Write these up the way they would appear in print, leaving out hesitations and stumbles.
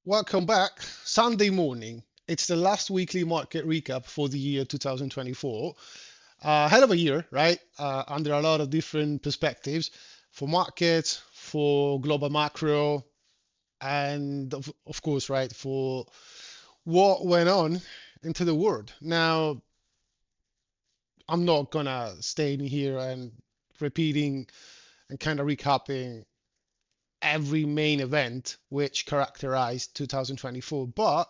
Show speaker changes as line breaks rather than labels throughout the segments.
Welcome back. Sunday morning. It's the last weekly market recap for the year 2024. Hell of a year, right? Under a lot of different perspectives for markets, for global macro, and of course, right, for what went on into the world. Now, I'm not gonna stay in here and repeating and kind of recapping every main event which characterized 2024, but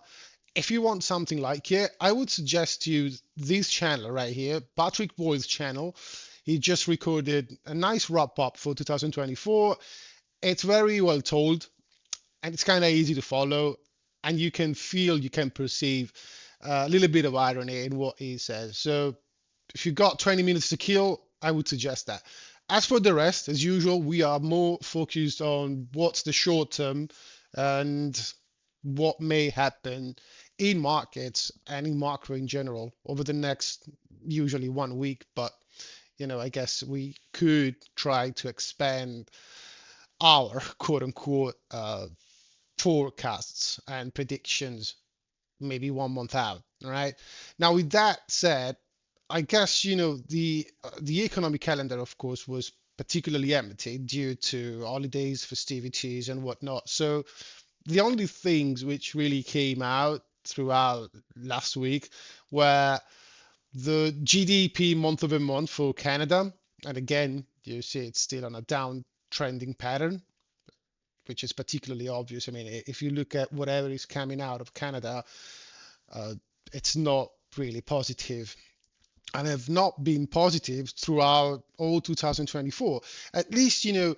if you want something like it, I would suggest you this channel right here, Patrick Boyd's channel. He just recorded a nice wrap up for 2024. It's very well told and it's kind of easy to follow, and you can feel, you can perceive a little bit of irony in what he says. So if you got 20 minutes to kill, I would suggest that. As for the rest, as usual, we are more focused on what's the short term and what may happen in markets and in macro in general over the next usually 1 week. But I guess we could try to expand our quote unquote forecasts and predictions maybe 1 month out. All right. Now, with that said, I guess the economic calendar, of course, was particularly empty due to holidays, festivities, and whatnot. So the only things which really came out throughout last week were the GDP month over month for Canada, and again, you see it's still on a downtrending pattern, which is particularly obvious. I mean, if you look at whatever is coming out of Canada, uh, it's not really positive and have not been positive throughout all 2024. At least, you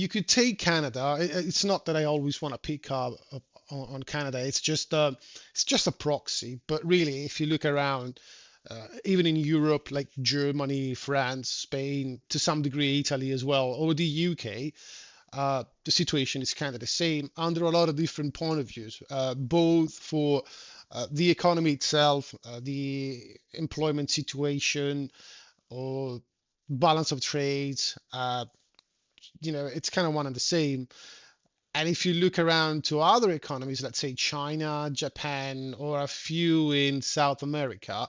could take Canada. It's not that I always want to pick up on Canada. It's just a proxy. But really, if you look around, even in Europe, like Germany, France, Spain, to some degree Italy as well, or the UK, the situation is kind of the same under a lot of different point of views, both for the economy itself, the employment situation, or balance of trades. It's kind of one and the same. And if you look around to other economies, let's say China, Japan, or a few in South America,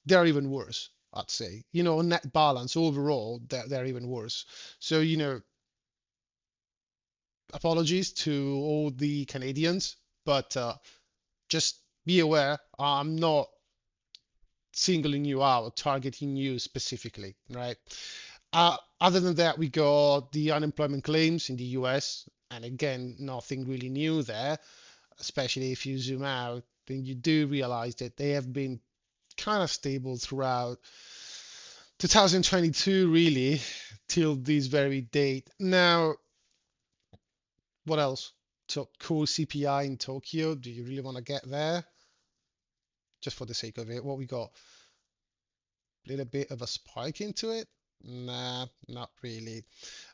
they're even worse, I'd say. Net balance overall, they're even worse. So, apologies to all the Canadians, but just be aware, I'm not singling you out, targeting you specifically, right? Other than that, we got the unemployment claims in the US, and again, nothing really new there, especially if you zoom out, then you do realize that they have been kind of stable throughout 2022, really, till this very date. Now, what else? Core CPI in Tokyo. Do you really want to get there? Just for the sake of it, what we got? A little bit of a spike into it? Nah, not really.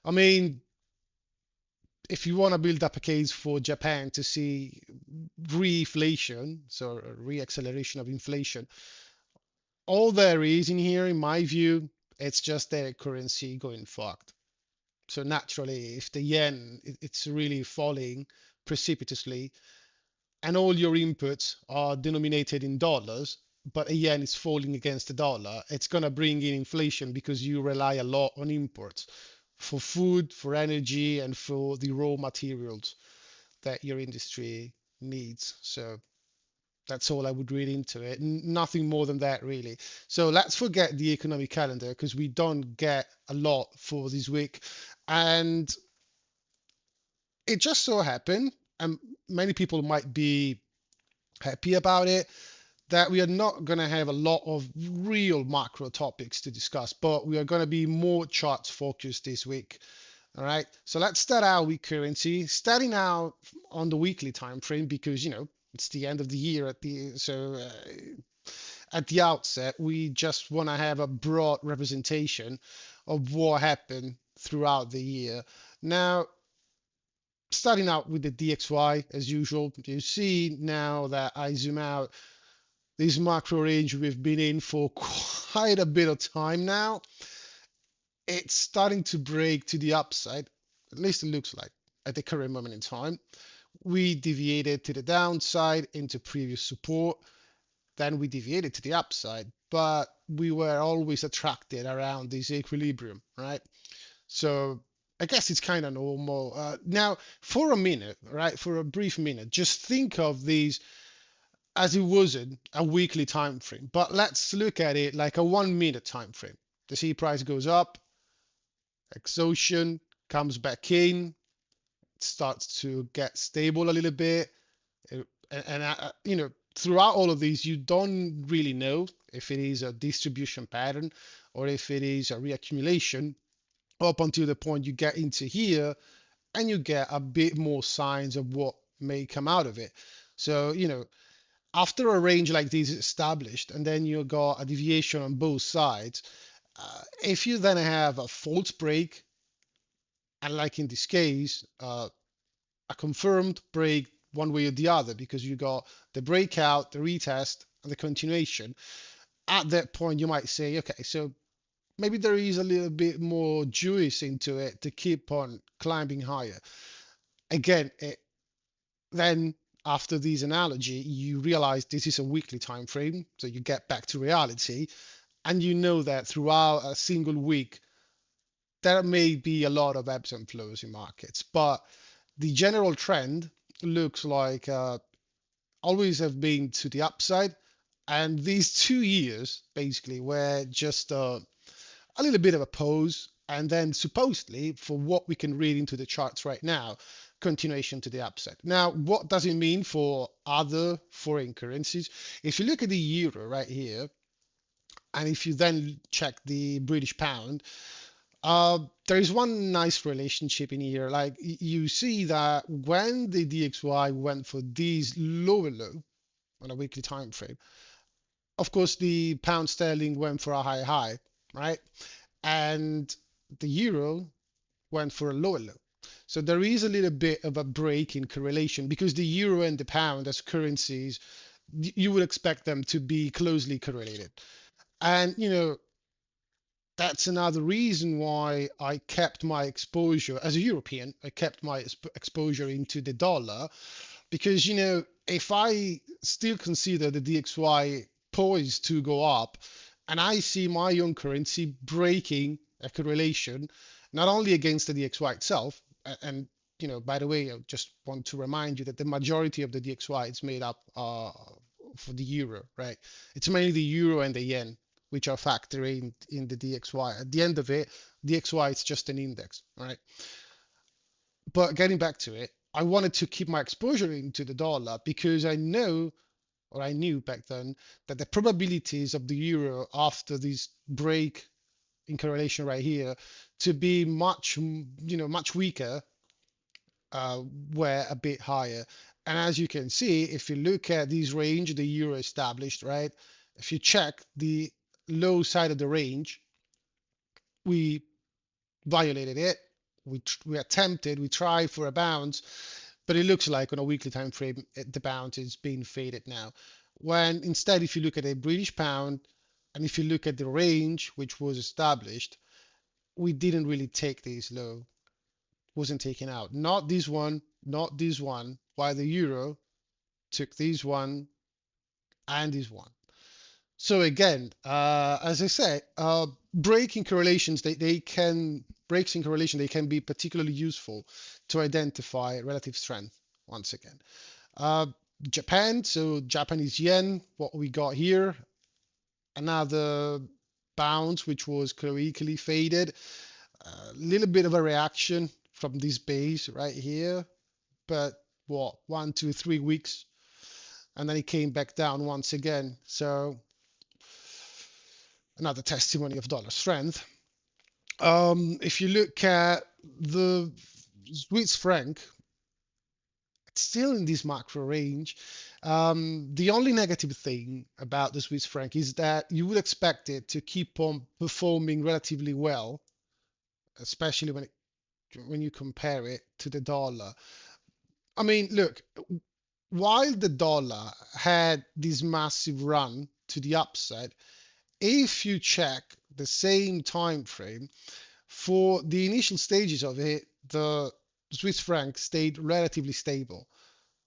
I mean, if you want to build up a case for Japan to see re-inflation, so a re-acceleration of inflation, all there is in here, in my view, it's just their currency going fucked. So naturally, if the yen it's really falling precipitously, and all your inputs are denominated in dollars, but a yen is falling against the dollar, it's going to bring in inflation because you rely a lot on imports for food, for energy, and for the raw materials that your industry needs. So that's all I would read into it. Nothing more than that, really. So let's forget the economic calendar because we don't get a lot for this week. And it just so happened, and many people might be happy about it, that we are not going to have a lot of real macro topics to discuss, but we are going to be more charts focused this week. All right. So let's start out with currency, starting out on the weekly time frame because it's the end of the year at the outset we just want to have a broad representation of what happened throughout the year. Now, starting out with the DXY as usual, you see now that I zoom out this macro range we've been in for quite a bit of time now. It's starting to break to the upside, at least it looks like at the current moment in time. We deviated to the downside into previous support, then we deviated to the upside, but we were always attracted around this equilibrium, right? So I guess it's kind of normal. Now, for a minute, right, for a brief minute, just think of these as it wasn't a weekly time frame, but let's look at it like a 1 minute time frame. The C price goes up, exhaustion comes back in, starts to get stable a little bit, and throughout all of these, you don't really know if it is a distribution pattern or if it is a reaccumulation up until the point you get into here and you get a bit more signs of what may come out of it. So, after a range like this is established and then you got a deviation on both sides, if you then have a false break, and like in this case, a confirmed break one way or the other, because you got the breakout, the retest, and the continuation, at that point you might say, okay, so maybe there is a little bit more juice into it to keep on climbing higher. Again, then after this analogy, you realize this is a weekly time frame, so you get back to reality, and you know that throughout a single week, there may be a lot of ebbs and flows in markets, but the general trend looks like always have been to the upside. And these 2 years basically were just a little bit of a pause. And then supposedly, for what we can read into the charts right now, continuation to the upside. Now, what does it mean for other foreign currencies? If you look at the euro right here, and if you then check the British pound, there is one nice relationship in here. Like you see that when the DXY went for these lower low on a weekly time frame, of course the pound sterling went for a high high, right? And the euro went for a lower low. So there is a little bit of a break in correlation because the euro and the pound as currencies, you would expect them to be closely correlated. And that's another reason why I kept my exposure as a European. I kept my exposure into the dollar because, if I still consider the DXY poised to go up and I see my own currency breaking a correlation, not only against the DXY itself, and by the way, I just want to remind you that the majority of the DXY is made up for the euro, right? It's mainly the euro and the yen which are factoring in the DXY. At the end of it, DXY is just an index, right? But getting back to it, I wanted to keep my exposure into the dollar because I know, or I knew back then, that the probabilities of the euro after this break in correlation right here to be much weaker uh, were a bit higher. And as you can see, if you look at this range the euro established, right? If you check the low side of the range, we violated it. We attempted, we tried for a bounce, but it looks like on a weekly time frame, the bounce is being faded now. When instead, if you look at a British pound, and if you look at the range which was established, we didn't really take this low, wasn't taken out. Not this one, not this one, while the euro took this one and this one. So again, as I said, breaking correlations, they can breaks in correlation, they can be particularly useful to identify relative strength once again. Uh, Japan, so Japanese yen, what we got here, another bounce which was clearly faded, a little bit of a reaction from this base right here, but what, 1, 2, 3 weeks, and then it came back down once again. So another testimony of dollar strength. If you look at the Swiss franc, it's still in this macro range. The only negative thing about the Swiss franc is that you would expect it to keep on performing relatively well, especially when you compare it to the dollar. I mean, look, while the dollar had this massive run to the upside, if you check the same time frame, for the initial stages of it, the Swiss franc stayed relatively stable.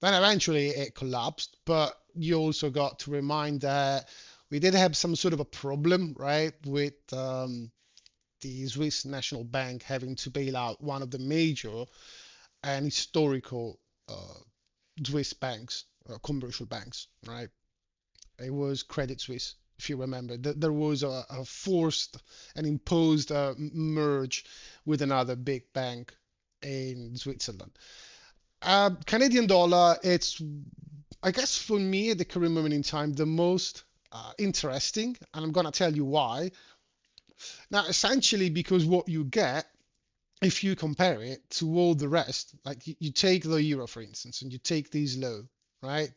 Then eventually it collapsed, but you also got to remind that we did have some sort of a problem, right, with the Swiss National Bank having to bail out one of the major and historical uh, Swiss banks, commercial banks, right? It was Credit Suisse, if you remember. There was a forced and imposed merge with another big bank in Switzerland. Canadian dollar, it's, I guess, for me at the current moment in time, the most interesting, and I'm going to tell you why. Now, essentially, because what you get, if you compare it to all the rest, like you take the euro, for instance, and you take these low, right?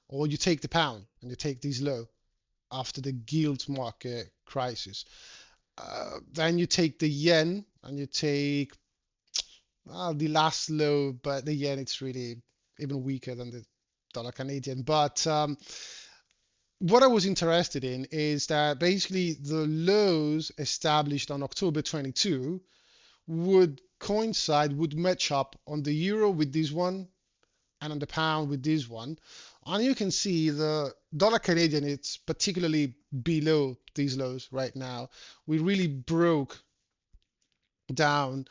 Or you take the pound and you take these low after the gilt market crisis. Then you take the yen and you take the last low, but the yen it's really even weaker than the dollar Canadian. But what I was interested in is that basically the lows established on October 22 would coincide, would match up on the euro with this one and on the pound with this one. And you can see the dollar Canadian, it's particularly below these lows right now. We really broke down.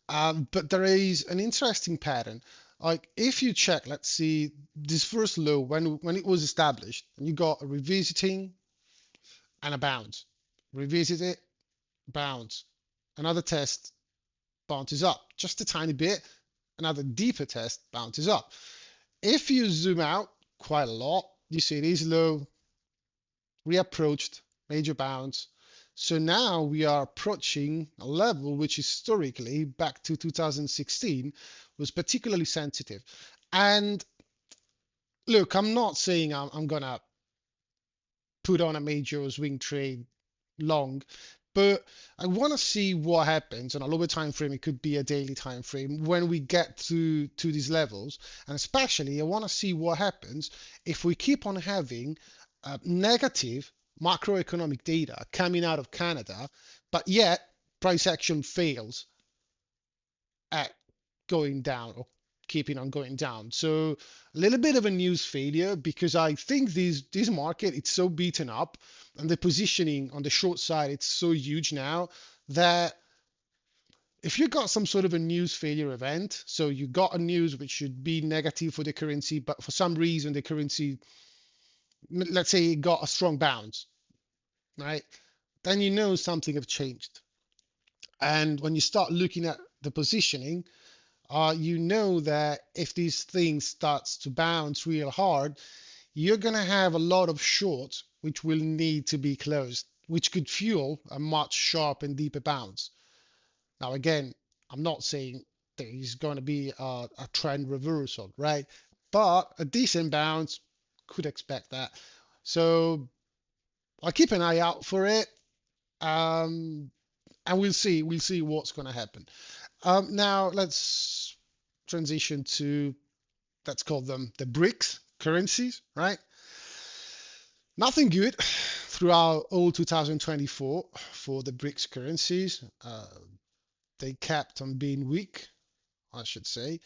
But there is an interesting pattern. Like if you check, let's see, this first low when it was established, and you got a revisiting and a bounce. Revisit it, bounce. Another test bounces up just a tiny bit. Another deeper test bounces up. If you zoom out quite a lot, you see it is low, reapproached, major bounce. So now we are approaching a level which historically, back to 2016, was particularly sensitive. And look, I'm not saying I'm going to put on a major swing trade long, but I want to see what happens on a lower time frame. It could be a daily time frame when we get to these levels, and especially I want to see what happens if we keep on having negative macroeconomic data coming out of Canada, but yet price action fails at going down or keeping on going down. So a little bit of a news failure because I think this market it's so beaten up and the positioning on the short side it's so huge now that if you got some sort of a news failure event, so you got a news which should be negative for the currency, but for some reason the currency, let's say, it got a strong bounce, right? Then you know something have changed. And when you start looking at the positioning, you know that if this thing starts to bounce real hard, you're going to have a lot of shorts which will need to be closed, which could fuel a much sharp and deeper bounce. Now, again, I'm not saying there is going to be a trend reversal, right? But a decent bounce could expect that. So I'll keep an eye out for it. Um, and we'll see what's going to happen. Now let's transition to, let's call them the BRICS currencies, right? Nothing good throughout all 2024 for the BRICS currencies. They kept on being weak, I should say.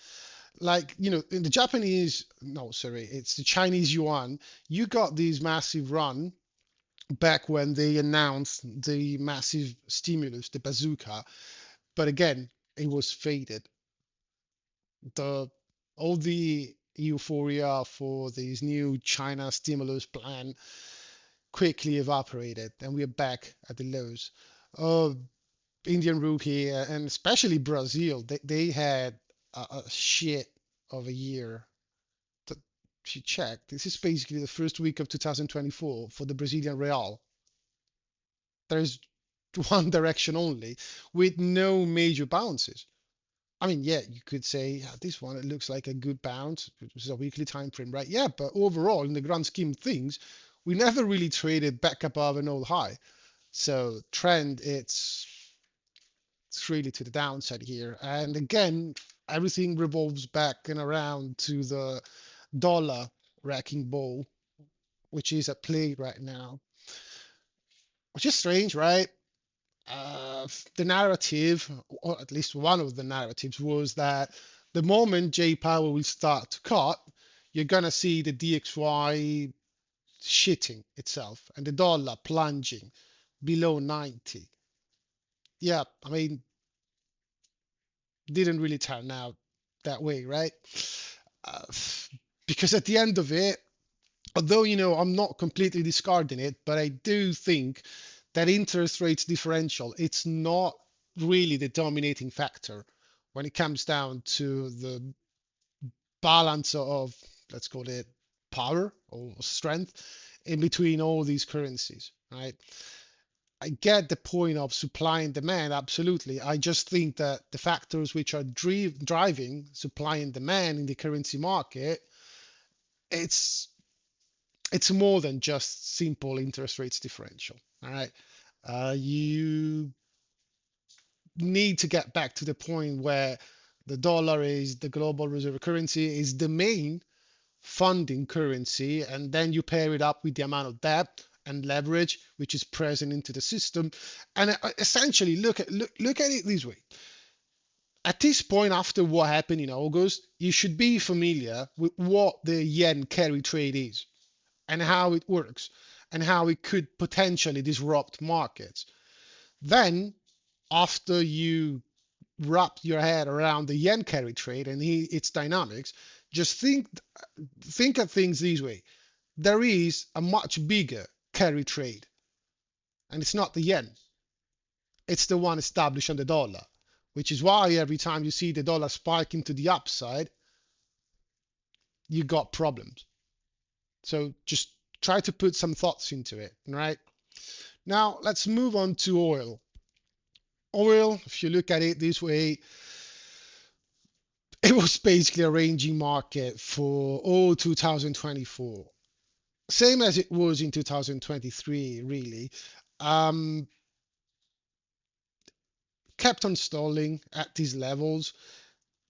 Like, in the Japanese, no, sorry, it's the Chinese yuan. You got this massive run back when they announced the massive stimulus, the bazooka. But again, it was faded. The all the euphoria for this new China stimulus plan quickly evaporated, and we're back at the lows. Uh, Indian rupee and especially Brazil, they had a shit of a year. If you check, this is basically the first week of 2024 for the Brazilian real. There's one direction only with no major bounces. I mean, yeah, you could say, "Yeah, this one, it looks like a good bounce. It was a weekly time frame, right?" Yeah, but overall, in the grand scheme of things, we never really traded back above an old high. So trend, it's really to the downside here. And again, everything revolves back and around to the dollar wrecking ball, which is at play right now, which is strange, right? The narrative, or at least one of the narratives, was that the moment Jay Powell will start to cut, you're gonna see the DXY shitting itself and the dollar plunging below 90. Yeah, I mean, didn't really turn out that way, right? Uh, because at the end of it, although I'm not completely discarding it, but I do think that interest rates differential, it's not really the dominating factor when it comes down to the balance of, let's call it, power or strength in between all these currencies, right? I get the point of supply and demand, absolutely. I just think that the factors which are driving supply and demand in the currency market, it's it's more than just simple interest rates differential. All right. You need to get back to the point where the dollar is the global reserve currency, is the main funding currency, and then you pair it up with the amount of debt and leverage which is present into the system. And essentially, look at it this way. At this point, after what happened in August, you should be familiar with what the yen carry trade is and how it works and how it could potentially disrupt markets. Then, after you wrap your head around the yen carry trade and its dynamics, just think of things this way. There is a much bigger carry trade, and it's not the yen. It's the one established on the dollar, which is why every time you see the dollar spiking to the upside, you got problems. So just try to put some thoughts into it, right? Now let's move on to oil. Oil, if you look at it this way, it was basically a ranging market for all 2024. Same as it was in 2023, really. Um, Kept on stalling at these levels,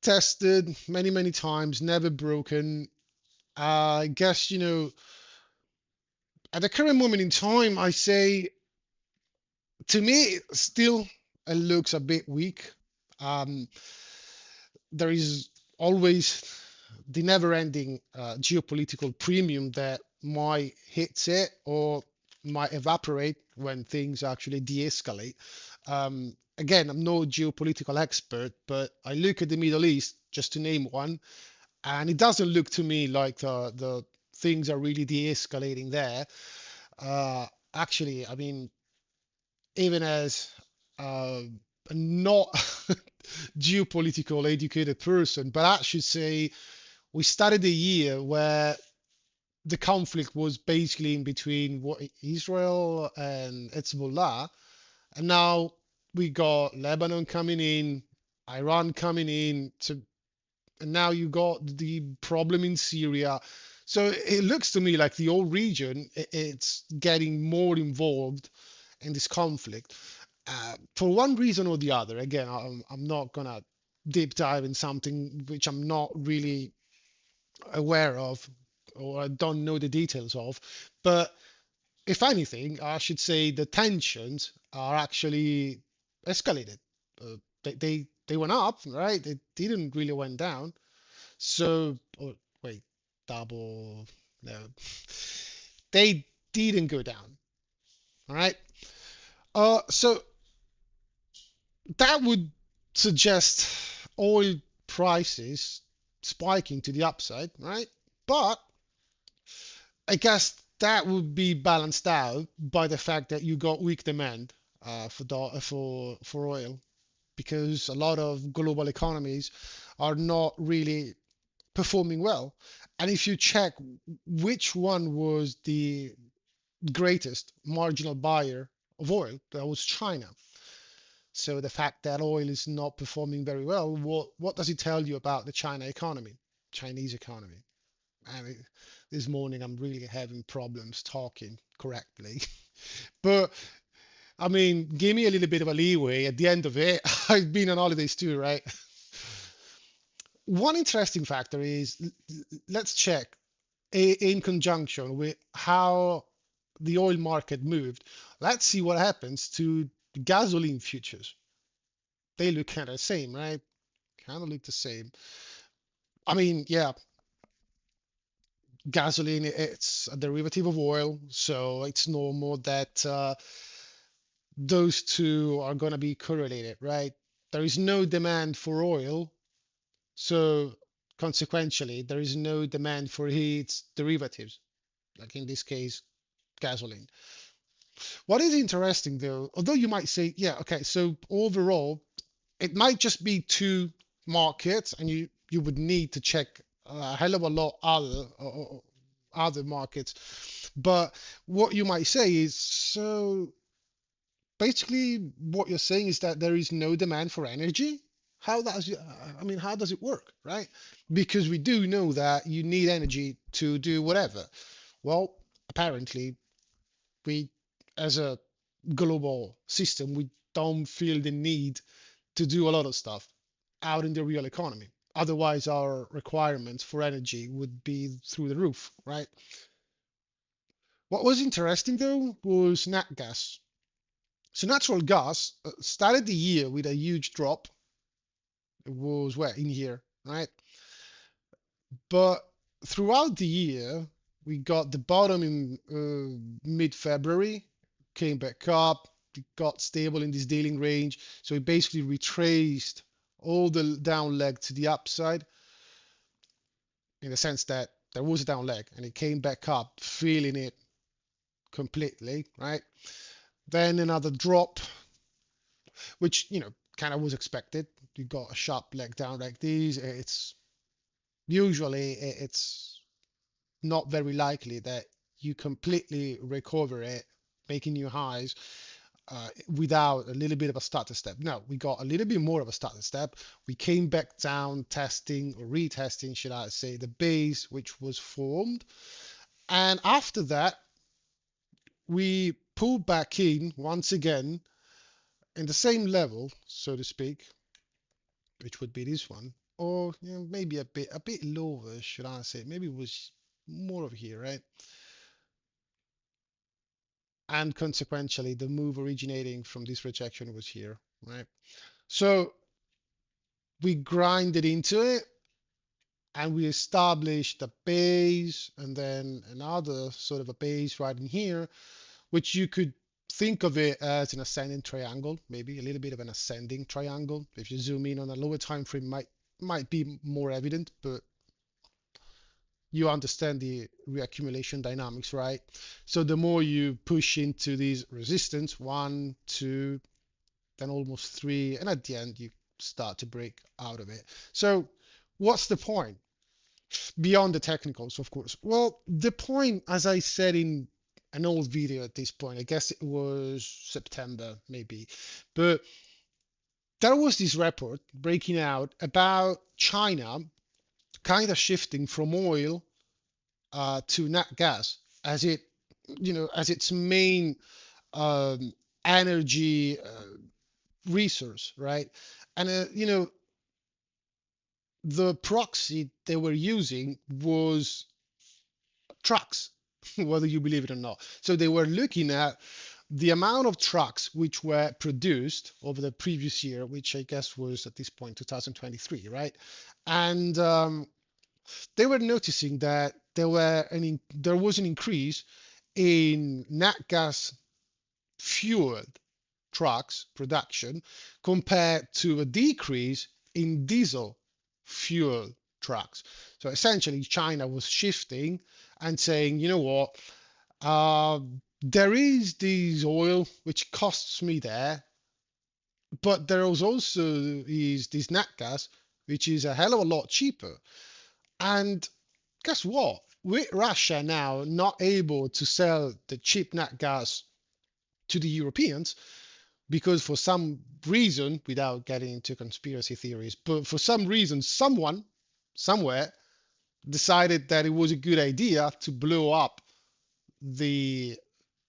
tested many, many times, never broken. I guess, at the current moment in time, I say to me, still it looks a bit weak. Um, there is always the never-ending geopolitical premium that might hit it or might evaporate when things actually de-escalate. Again, I'm no geopolitical expert, but I look at the Middle East, just to name one, and it doesn't look to me like the things are really de-escalating there. Actually, I mean, even as uh, a not geopolitical educated person, but I should say we started a year where the conflict was basically in between Israel and Hezbollah, and now we got Lebanon coming in, Iran coming in, and now you got the problem in Syria. So it looks to me like the whole region it's getting more involved in this conflict for one reason or the other. Again, I'm not gonna deep dive in something which I'm not really aware of or I don't know the details of. But if anything, I should say the tensions are actually escalated. They went up, right? They didn't really went down. So, oh, wait, double, no, they didn't go down. All right. So that would suggest oil prices spiking to the upside, right? But I guess that would be balanced out by the fact that you got weak demand for oil because a lot of global economies are not really performing well. And if you check which one was the greatest marginal buyer of oil, that was China. So the fact that oil is not performing very well, what does it tell you about the Chinese economy? I mean, this morning I'm really having problems talking correctly. But I mean, give me a little bit of a leeway. At the end of it, I've been on holidays too, right? One interesting factor is let's check in conjunction with how the oil market moved. Let's see what happens to gasoline futures. They look kind of the same, right? Kind of look the same. I mean, yeah, Gasoline, it's a derivative of oil, so it's normal that those two are going to be correlated, right? There is no demand for oil, so consequentially, there is no demand for its derivatives, like in this case, gasoline. What is interesting though, although you might say, yeah, okay, so overall, it might just be two markets, and you would need to check a hell of a lot other markets. But what you might say is, so basically what you're saying is that there is no demand for energy. How does it work, right? Because we do know that you need energy to do whatever. Well, apparently we, as a global system, we don't feel the need to do a lot of stuff out in the real economy. Otherwise, our requirements for energy would be through the roof, right? What was interesting though was nat gas. So natural gas started the year with a huge drop. It was where in here, right? But throughout the year, we got the bottom in mid-February, came back up, it got stable in this dealing range. So it basically retraced all the down leg to the upside in the sense that there was a down leg and it came back up, feeling it completely, right? Then another drop, which, kind of was expected. You got a sharp leg down like these. It's usually it's not very likely that you completely recover it, making new highs without a little bit of a starter step. No, we got a little bit more of a starter step. We came back down, testing or retesting, should I say, the base which was formed. And after that, we pulled back in once again in the same level, so to speak, which would be this one, or maybe a bit lower, should I say? Maybe it was more over here, right? And consequentially, the move originating from this rejection was here, right? So we grinded into it and we established a base and then another sort of a base right in here, which you could think of it as an ascending triangle, maybe a little bit of an ascending triangle. If you zoom in on a lower time frame, might be more evident, but you understand the reaccumulation dynamics, right? So the more you push into these resistance, one, two, then almost three, and at the end you start to break out of it. So what's the point? Beyond the technicals, of course. Well, the point, as I said in an old video at this point, I guess it was September maybe, but there was this report breaking out about China kind of shifting from oil to nat gas as as its main um, energy resource, right? And the proxy they were using was trucks, whether you believe it or not. So they were looking at the amount of trucks which were produced over the previous year, which I guess was at this point 2023, right? And they were noticing that there was an increase in nat gas fueled trucks production compared to a decrease in diesel fuel trucks. So essentially, China was shifting and saying, you know what, uh, there is this oil which costs me there, but there is also is this nat gas which is a hell of a lot cheaper. And guess what? With Russia now not able to sell the cheap nat gas to the Europeans, because for some reason, without getting into conspiracy theories, but for some reason, someone somewhere decided that it was a good idea to blow up the,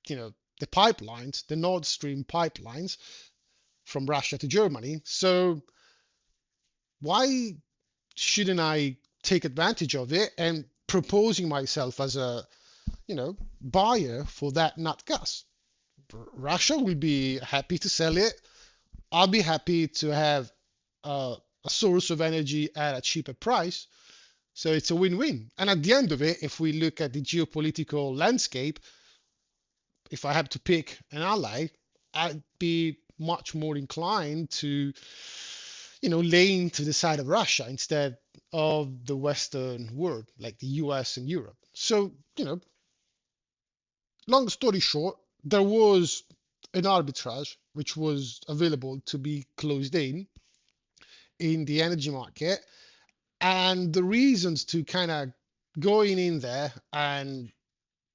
the pipelines, the Nord Stream pipelines from Russia to Germany. So why shouldn't I take advantage of it and proposing myself as a, buyer for that nat gas? Russia will be happy to sell it. I'll be happy to have a source of energy at a cheaper price. So it's a win-win. And at the end of it, if we look at the geopolitical landscape, if I had to pick an ally, I'd be much more inclined to, lean to the side of Russia instead of the Western world, like the US and Europe. So, long story short, there was an arbitrage which was available to be closed in the energy market. And the reasons to kind of going in there and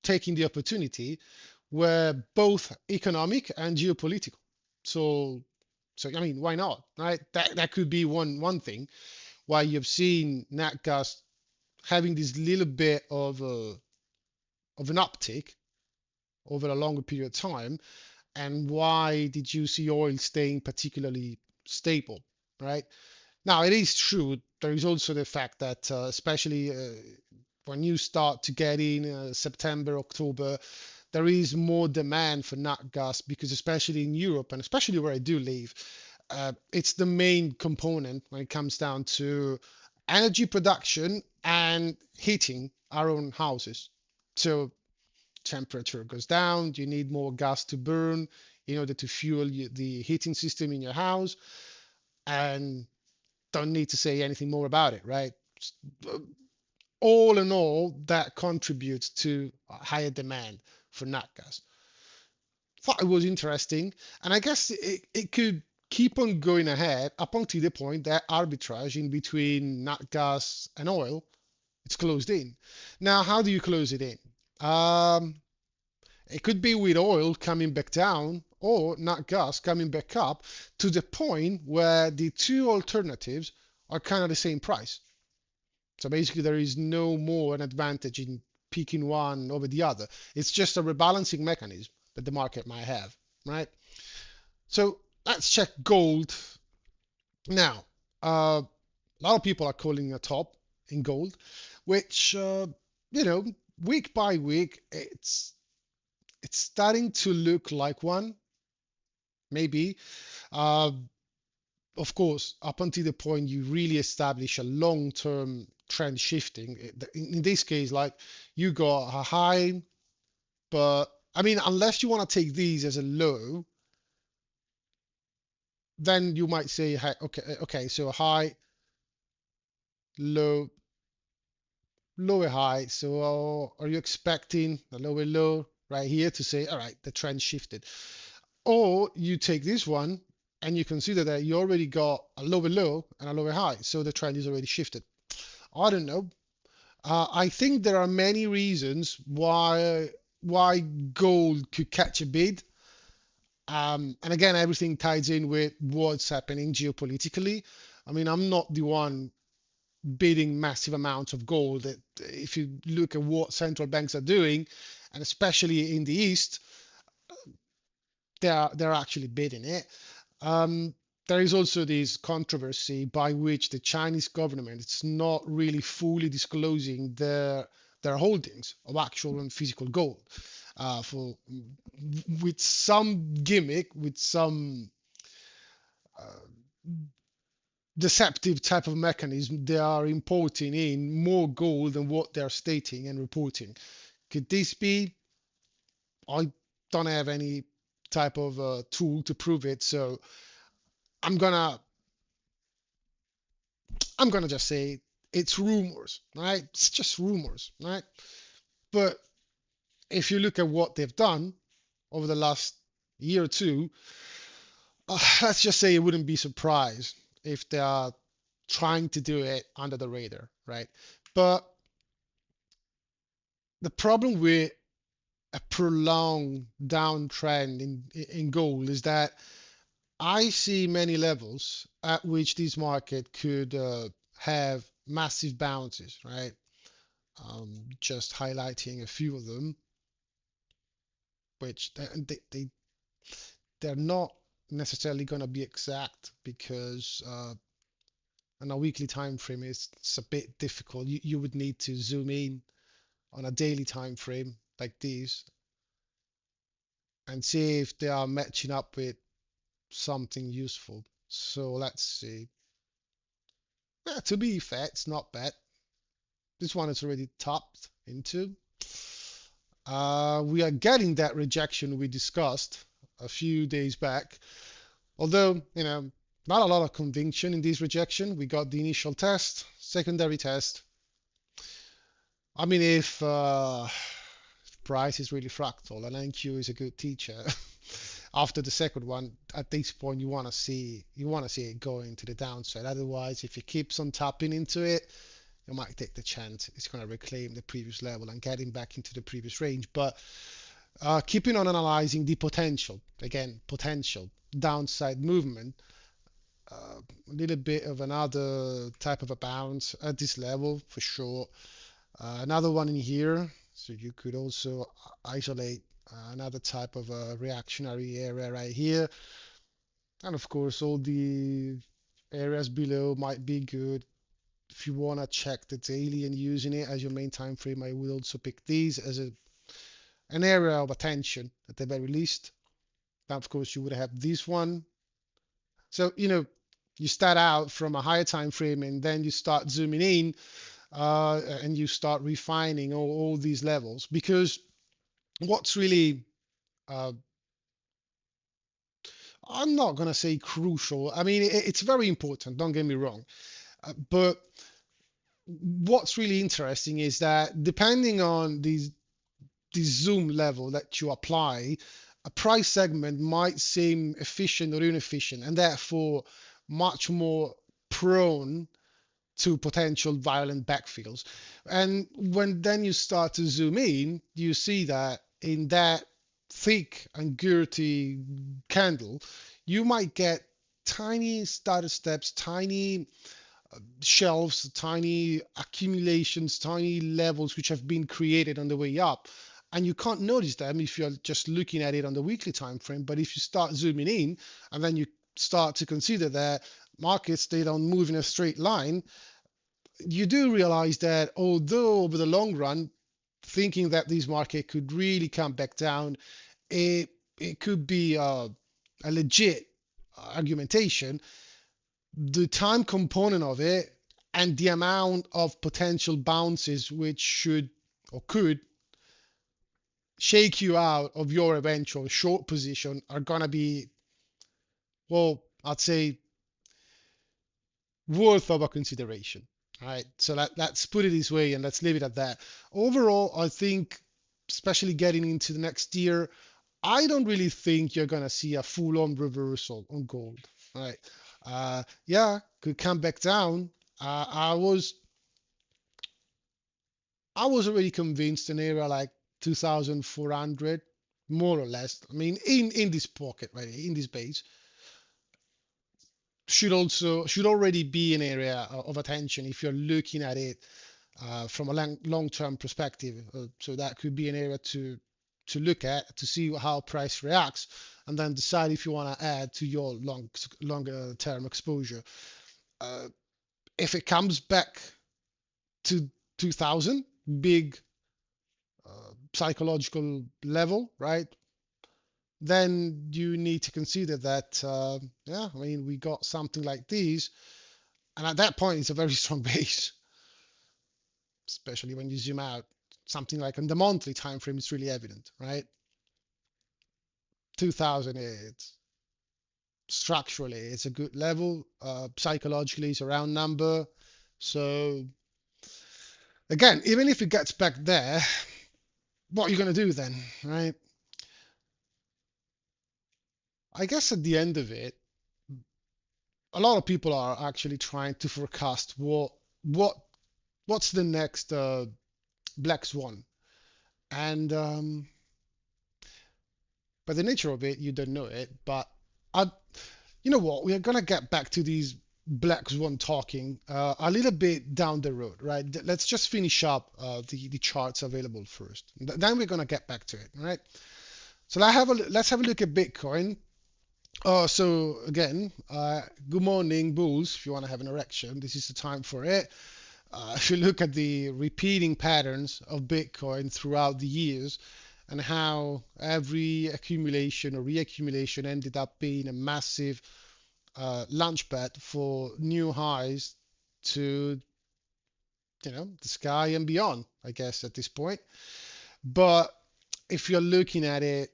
taking the opportunity were both economic and geopolitical. So, so I mean, why not, right? That could be one thing why you've seen nat gas having this little bit of an uptick over a longer period of time, and why did you see oil staying particularly stable, right? Now, it is true. There is also the fact that, especially when you start to get in September, October, there is more demand for nat gas because, especially in Europe and especially where I do live, it's the main component when it comes down to energy production and heating our own houses. So temperature goes down, you need more gas to burn in order to fuel the heating system in your house, and don't need to say anything more about it, right? All in all, that contributes to a higher demand for nat gas. Thought it was interesting, and I guess it could keep on going ahead up until the point that arbitrage in between nat gas and oil it's closed in. Now, how do you close it in? Um, it could be with oil coming back down or nat gas coming back up to the point where the two alternatives are kind of the same price. So basically, there is no more an advantage in picking one over the other. It's just a rebalancing mechanism that the market might have, right? So let's check gold now. A lot of people are calling a top in gold, which you know, week by week, it's starting to look like one, maybe. Uh, of course, up until the point you really establish a long-term trend shifting. In this case, like you got a high, but I mean, unless you want to take these as a low, then you might say, okay, okay, so high, low, lower high. So are you expecting a lower low right here to say, all right, the trend shifted? Or you take this one and you consider that you already got a lower low and a lower high, so the trend is already shifted. I don't know. I think there are many reasons why gold could catch a bid. And again, everything ties in with what's happening geopolitically. I mean, I'm not the one bidding massive amounts of gold. If you look at what central banks are doing, and especially in the East, they're actually bidding it. Um, there is also this controversy by which the Chinese government is not really fully disclosing their holdings of actual and physical gold. For with some gimmick, with some deceptive type of mechanism, they are importing in more gold than what they're stating and reporting. Could this be? I don't have any type of tool to prove it, so I'm gonna I'm gonna just say it's rumors, right? It's just rumors, right? But if you look at what they've done over the last year or two, let's just say you wouldn't be surprised if they are trying to do it under the radar, right? But the problem with a prolonged downtrend in gold is that I see many levels at which this market could have massive bounces, right? Just highlighting a few of them, which they're not necessarily going to be exact because on a weekly time frame it's a bit difficult. You would need to zoom in on a daily time frame like these and see if they are matching up with something useful. So let's see. Yeah, to be fair, it's not bad. This one is already topped into. We are getting that rejection we discussed a few days back. Although, not a lot of conviction in this rejection. We got the initial test, secondary test. I mean, if Price is really fractal and NQ is a good teacher, after the second one, at this point you want to see it going to the downside. Otherwise, if it keeps on tapping into it, you might take the chance it's going to reclaim the previous level and getting back into the previous range. But keeping on analyzing the potential, again, potential downside movement, a little bit of another type of a bounce at this level for sure. Another one in here, so you could also isolate another type of a reactionary area right here. And of course, all the areas below might be good. If you want to check the daily and using it as your main time frame, I would also pick these as an area of attention at the very least. Now, of course, you would have this one. So, you start out from a higher time frame and then you start zooming in and you start refining all these levels because what's really uh, I'm not going to say crucial. I mean, it's very important, don't get me wrong. But what's really interesting is that depending on the zoom level that you apply, a price segment might seem efficient or inefficient and therefore much more prone to potential violent backfills. And when then you start to zoom in, you see that in that thick and girthy candle, you might get tiny starter steps, tiny shelves, tiny accumulations, tiny levels which have been created on the way up. And you can't notice them if you're just looking at it on the weekly time frame. But if you start zooming in and then you start to consider that markets they don't move in a straight line, you do realize that although over the long run, thinking that this market could really come back down, it could be a legit argumentation. The time component of it and the amount of potential bounces which should or could shake you out of your eventual short position are going to be, well, I'd say worth of a consideration. All right, so let's put it this way and let's leave it at that. Overall, I think, especially getting into the next year, I don't really think you're gonna see a full-on reversal on gold. All right, yeah, could come back down. I was already convinced an area like 2,400, more or less. I mean, in this pocket, right, in this base should already be an area of attention if you're looking at it from a long-term perspective. So that could be an area to look at to see how price reacts, and then decide if you want to add to your longer term exposure. Uh, if it comes back to 2000, big psychological level, right? Then you need to consider that, yeah, I mean, we got something like these, and at that point, it's a very strong base, especially when you zoom out. Something like on the monthly time frame is really evident, right? 2000 is structurally it's a good level. Psychologically, it's a round number. So again, even if it gets back there, what are you going to do then, right? I guess at the end of it, a lot of people are actually trying to forecast what what's the next black swan, and by the nature of it, you don't know it. But I, you know what? We are gonna get back to these black swan talking a little bit down the road, right? Let's just finish up the charts available first. Then we're gonna get back to it, right? So let's have a look at Bitcoin. So again, good morning, bulls. If you want to have an erection, this is the time for it. If you look at the repeating patterns of Bitcoin throughout the years and how every accumulation or reaccumulation ended up being a massive launchpad for new highs to the sky and beyond, I guess, at this point. But if you're looking at it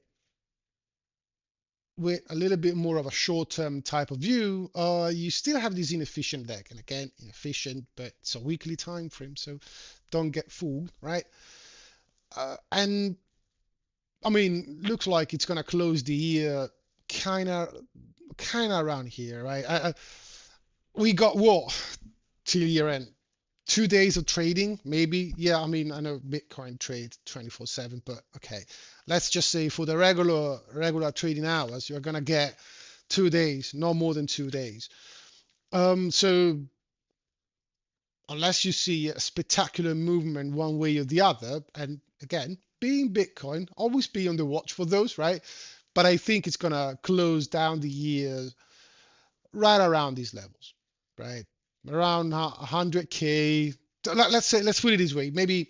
with a little bit more of a short-term type of view, you still have this inefficient deck. And again, inefficient, but it's a weekly time frame, so don't get fooled, right? And I mean, looks like it's gonna close the year kind of around here, right? We got what till year end? 2 days of trading, maybe. Yeah, I mean, I know Bitcoin trades 24/7, but okay. Let's just say for the regular trading hours, you're gonna get 2 days, no more than 2 days. So unless you see a spectacular movement one way or the other, and again, being Bitcoin, always be on the watch for those, right? But I think it's gonna close down the year right around these levels, right? Around 100K. Let's say, let's put it this way, maybe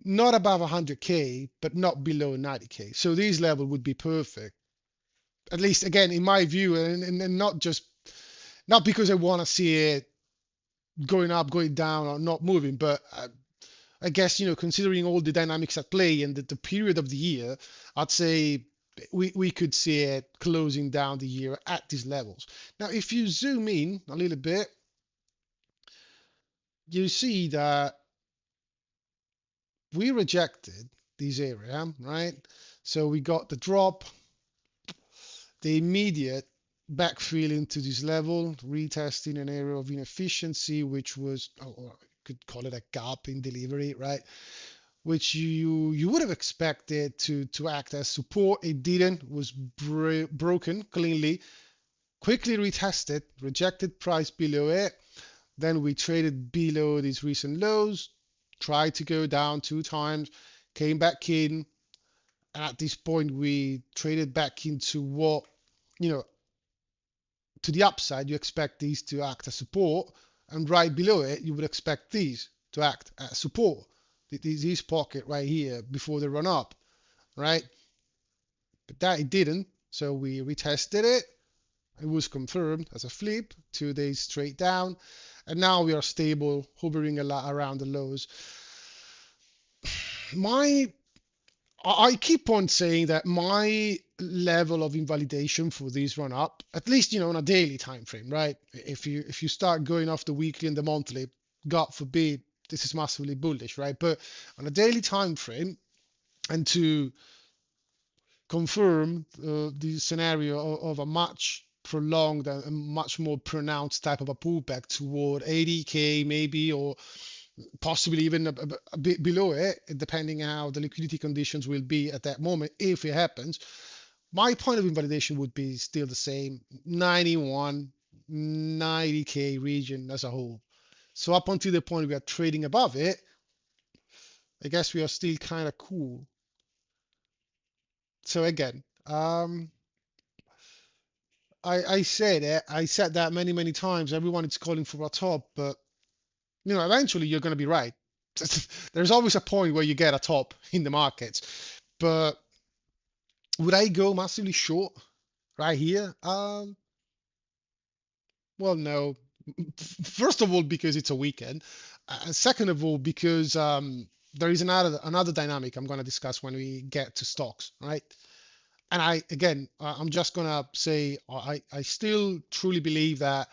not above 100K, but not below 90K. So these level would be perfect. At least, again, in my view, and not because I want to see it going up, going down, or not moving, but I guess, considering all the dynamics at play and the period of the year, I'd say we could see it closing down the year at these levels. Now, if you zoom in a little bit, you see that we rejected this area, right? So we got the drop, the immediate backfill into this level, retesting an area of inefficiency, which was, or I could call it a gap in delivery, right? Which you would have expected to act as support. It didn't, was broken cleanly, quickly retested, rejected price below it. Then we traded below these recent lows, tried to go down 2 times, came back in. And at this point, we traded back into what, you know, to the upside, you expect these to act as support. And right below it, you would expect these to act as support. This pocket right here before they run up, right? But that it didn't. So we retested it. It was confirmed as a flip, 2 days straight down. And now we are stable, hovering a lot around the lows. My I keep on saying that my level of invalidation for this run up, at least on a daily time frame, right? If you start going off the weekly and the monthly, God forbid, this is massively bullish, right? But on a daily time frame, and to confirm the scenario of a much prolonged and much more pronounced type of a pullback toward 80K maybe, or possibly even a bit below it, depending how the liquidity conditions will be at that moment, if it happens. My point of invalidation would be still the same, 91, 90K region as a whole. So up until the point we are trading above it, I guess we are still kind of cool. So again, I said that many times. Everyone is calling for a top, but eventually you're going to be right. There's always a point where you get a top in the markets. But would I go massively short right here? Well, no. First of all, because it's a weekend. Second of all, because there is another dynamic I'm going to discuss when we get to stocks, right? And I'm just going to say I still truly believe that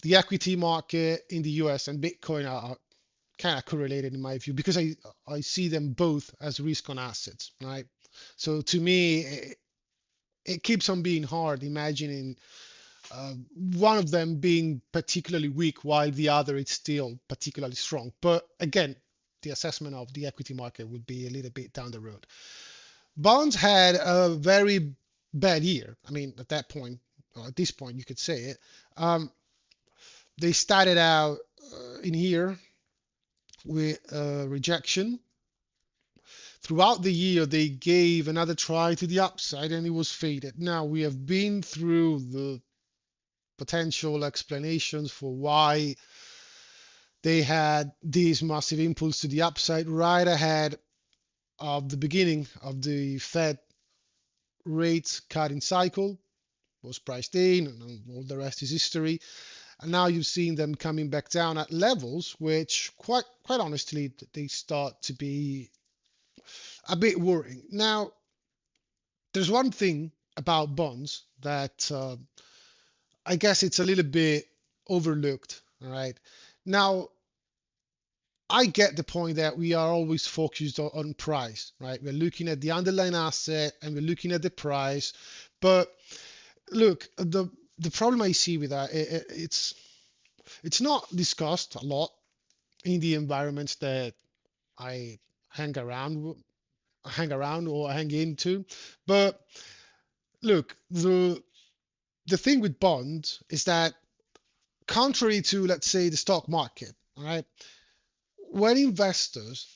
the equity market in the US and Bitcoin are kind of correlated in my view, because I see them both as risk on assets, right? So to me, it keeps on being hard imagining one of them being particularly weak while the other is still particularly strong. But again, the assessment of the equity market would be a little bit down the road. Bonds had a very bad year. I mean, at that point, or at this point, you could say it. Um, they started out in here with rejection. Throughout the year, they gave another try to the upside and it was faded. Now, we have been through the potential explanations for why they had this massive impulse to the upside right ahead of the beginning of the Fed rate cutting cycle. Was priced in, and all the rest is history. and now you've seen them coming back down at levels which, quite honestly, they start to be a bit worrying. Now, there's one thing about bonds that I guess it's a little bit overlooked. All right. Now, I get the point that we are always focused on price, right? We're looking at the underlying asset and we're looking at the price. But look, the problem I see with that, it's not discussed a lot in the environments that I hang around or hang into. But look, the thing with bonds is that, contrary to, let's say, the stock market, all right, when investors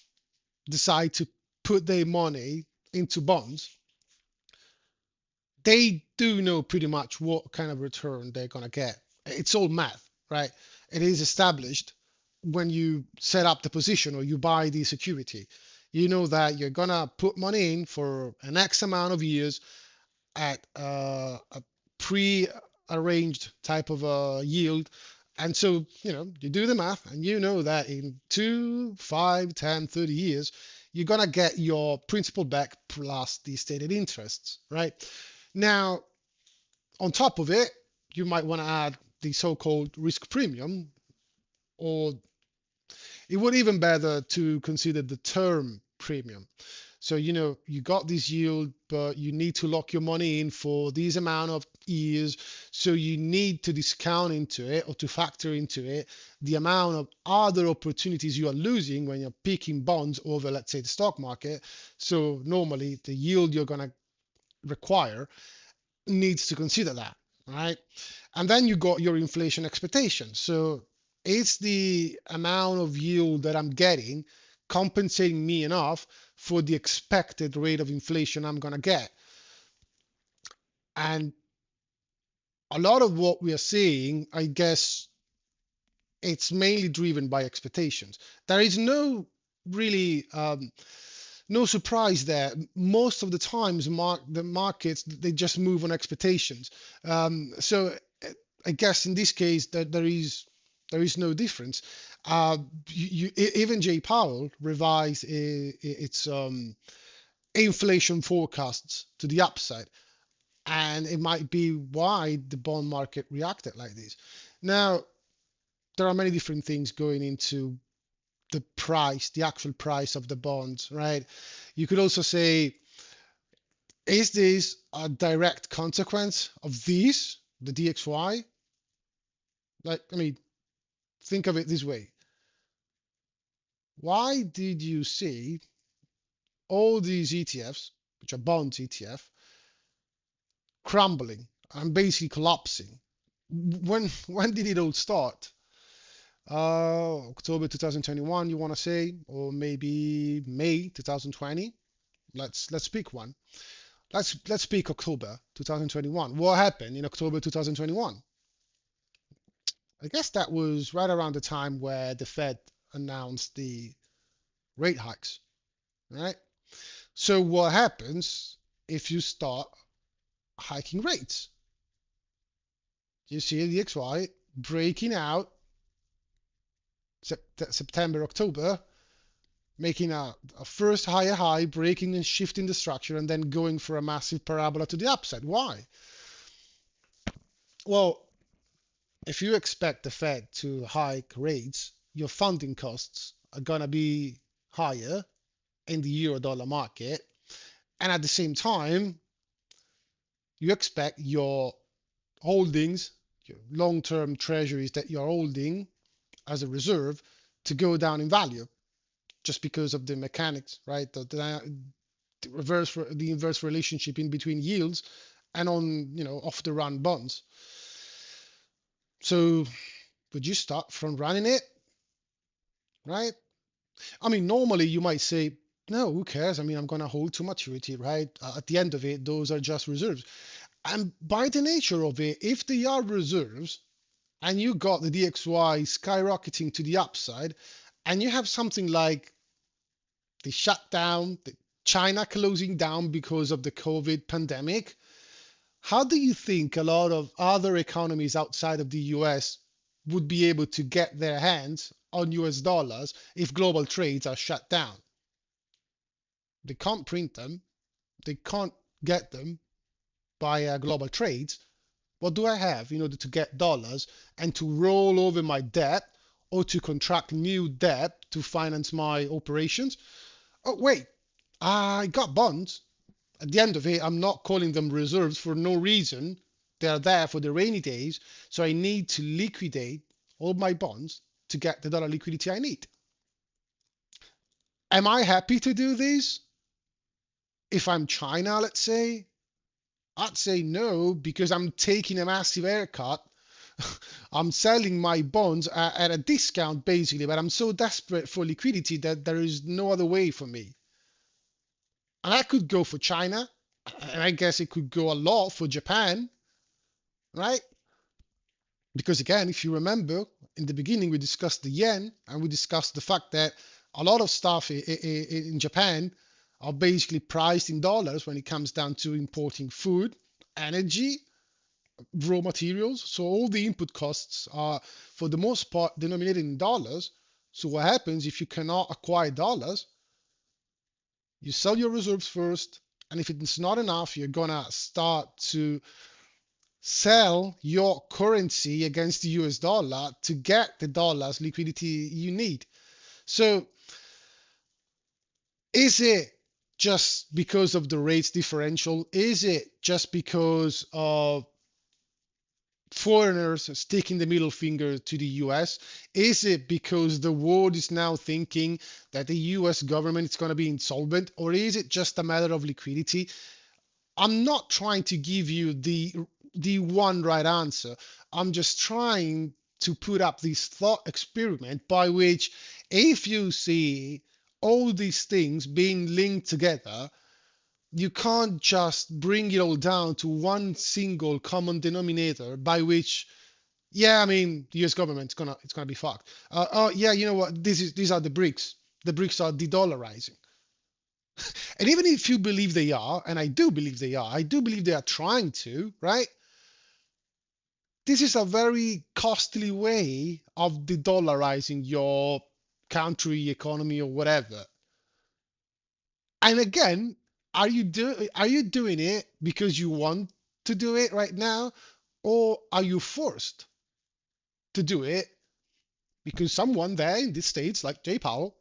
decide to put their money into bonds, they do know pretty much what kind of return they're going to get. It's all math, right? It is established when you set up the position or you buy the security. You know that you're going to put money in for an X amount of years at a pre-arranged type of a yield. And so, you do the math and you know that in 2, 5, 10, 30 years, you're going to get your principal back plus the stated interests, right? Now, on top of it, you might want to add the so-called risk premium, or it would even better to consider the term premium. So, you got this yield, but you need to lock your money in for this amount of years. So you need to discount into it or to factor into it the amount of other opportunities you are losing when you're picking bonds over, let's say, the stock market. So normally the yield you're going to require needs to consider that, right? And then you got your inflation expectation. So is the amount of yield that I'm getting compensating me enough for the expected rate of inflation I'm going to get? And a lot of what we are seeing, I guess, it's mainly driven by expectations. There is no really no surprise there. Most of the times, the markets, they just move on expectations. So I guess in this case that there is no difference. Even Jay Powell revised its inflation forecasts to the upside, and it might be why the bond market reacted like this. Now, there are many different things going into the price, the actual price of the bonds, right? You could also say, is this a direct consequence of these, the DXY? Like, I mean, think of it this way. Why did you see all these ETFs, which are bonds ETF, crumbling and basically collapsing? When did it all start? October 2021, you want to say, or maybe May 2020? Let's pick one. Let's pick October 2021. What happened in October 2021? I guess that was right around the time where the Fed announced the rate hikes, right? So what happens if you start hiking rates? You see the XY breaking out September, October, making a first higher high, breaking and shifting the structure, and then going for a massive parabola to the upside. Why? Well, if you expect the Fed to hike rates, your funding costs are going to be higher in the euro dollar market. And at the same time, you expect your holdings, your long term treasuries that you're holding as a reserve, to go down in value just because of the mechanics, right? The inverse relationship in between yields and on, off the run bonds. So would you start from running it, right? I mean, normally you might say, no, who cares? I mean, I'm going to hold to maturity, right? At the end of it, those are just reserves. And by the nature of it, if they are reserves and you got the DXY skyrocketing to the upside, and you have something like the shutdown, the China closing down because of the COVID pandemic, how do you think a lot of other economies outside of the US would be able to get their hands on US dollars if global trades are shut down? They can't print them, they can't get them via global trades. What do I have in order to get dollars and to roll over my debt or to contract new debt to finance my operations? Oh, wait, I got bonds. At the end of it, I'm not calling them reserves for no reason. They are there for the rainy days. So I need to liquidate all my bonds to get the dollar liquidity I need. Am I happy to do this? If I'm China, let's say, I'd say no because I'm taking a massive haircut. I'm selling my bonds at a discount basically, but I'm so desperate for liquidity that there is no other way for me. And I could go for China, and I guess it could go a lot for Japan, right? Because again, if you remember, in the beginning we discussed the yen and we discussed the fact that a lot of stuff in Japan are basically priced in dollars when it comes down to importing food, energy, raw materials. So all the input costs are, for the most part, denominated in dollars. So what happens if you cannot acquire dollars? You sell your reserves first, and if it's not enough, you're gonna start to sell your currency against the US dollar to get the dollars liquidity you need. So is it just because of the rates differential? Is it just because of foreigners sticking the middle finger to the US? Is it because the world is now thinking that the US government is going to be insolvent? Or is it just a matter of liquidity? I'm not trying to give you the one right answer. I'm just trying to put up this thought experiment by which if you see all these things being linked together, you can't just bring it all down to one single common denominator by which, yeah, I mean, the US government's gonna it's gonna be fucked. Oh yeah, you know what? These are the BRICS. The BRICS are de-dollarizing. And even if you believe they are, and I do believe they are, I do believe they are trying to, right? This is a very costly way of de-dollarizing your country, economy, or whatever. And again, are you doing it because you want to do it right now, or are you forced to do it because someone there in the States, like Jay Powell,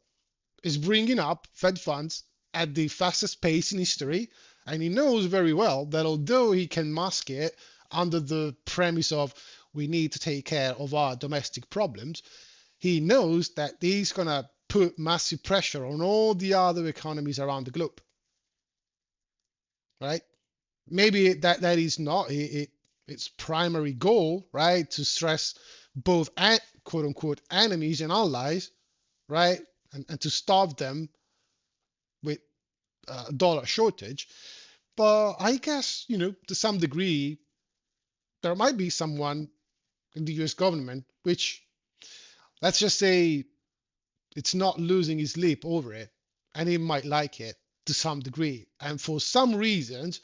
is bringing up Fed funds at the fastest pace in history, and he knows very well that although he can mask it under the premise of we need to take care of our domestic problems, he knows that he's gonna put massive pressure on all the other economies around the globe, right? Maybe that is not its primary goal, right? To stress both quote unquote enemies and allies, right? And to starve them with dollar shortage. But I guess, to some degree, there might be someone in the US government which, let's just say, it's not losing his sleep over it, and he might like it to some degree. And for some reasons,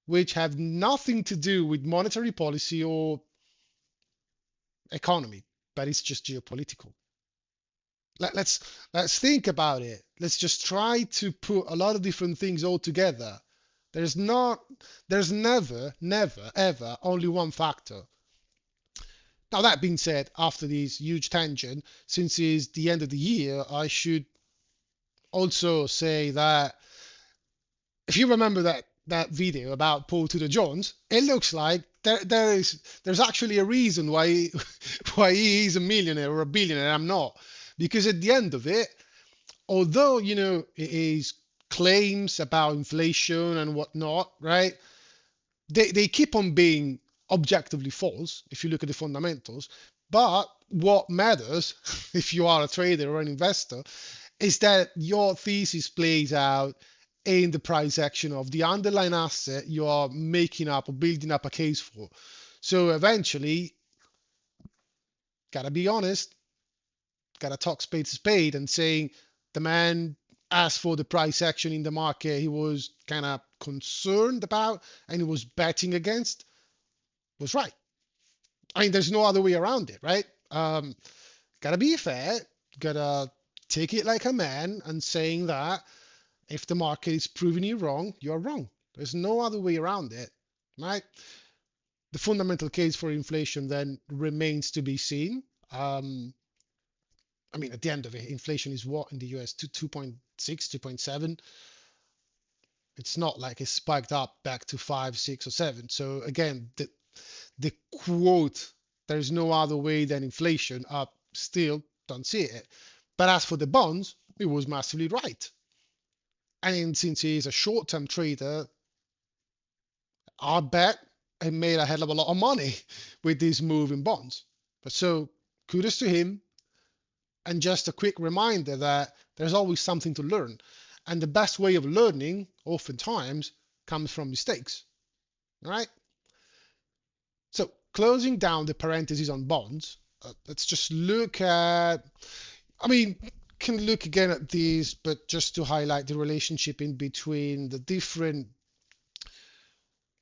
which have nothing to do with monetary policy or economy, but it's just geopolitical. Let's think about it. Let's just try to put a lot of different things all together. There's not, there's never, ever only one factor. Now that being said, after this huge tangent, since it's the end of the year, I should also say that if you remember that video about Paul Tudor Jones, it looks like there's actually a reason why why he is a millionaire or a billionaire. I'm not, because at the end of it, although it is claims about inflation and whatnot, right? They keep on being objectively false if you look at the fundamentals. But what matters, if you are a trader or an investor, is that your thesis plays out in the price action of the underlying asset you are making up or building up a case for. So eventually, gotta be honest, gotta talk spade to spade and saying the man, as for the price action in the market he was kind of concerned about and he was betting against, was right. I mean, there's no other way around it, right? Um, gotta be fair, gotta take it like a man and saying that if the market is proving you wrong, you're wrong. There's no other way around it, right? The fundamental case for inflation then remains to be seen. Um, I mean, at the end of it, inflation is what in the US? 2.6, 2.7. It's not like it spiked up back to 5, 6, or 7. So again, the quote, there's no other way than inflation, up still don't see it. But as for the bonds, it was massively right. And since he is a short-term trader, I bet he made a hell of a lot of money with this move in bonds. But so kudos to him. And just a quick reminder that there's always something to learn. And the best way of learning, oftentimes, comes from mistakes. Right? So closing down the parentheses on bonds, let's just look at, I mean, can look again at these, but just to highlight the relationship in between the different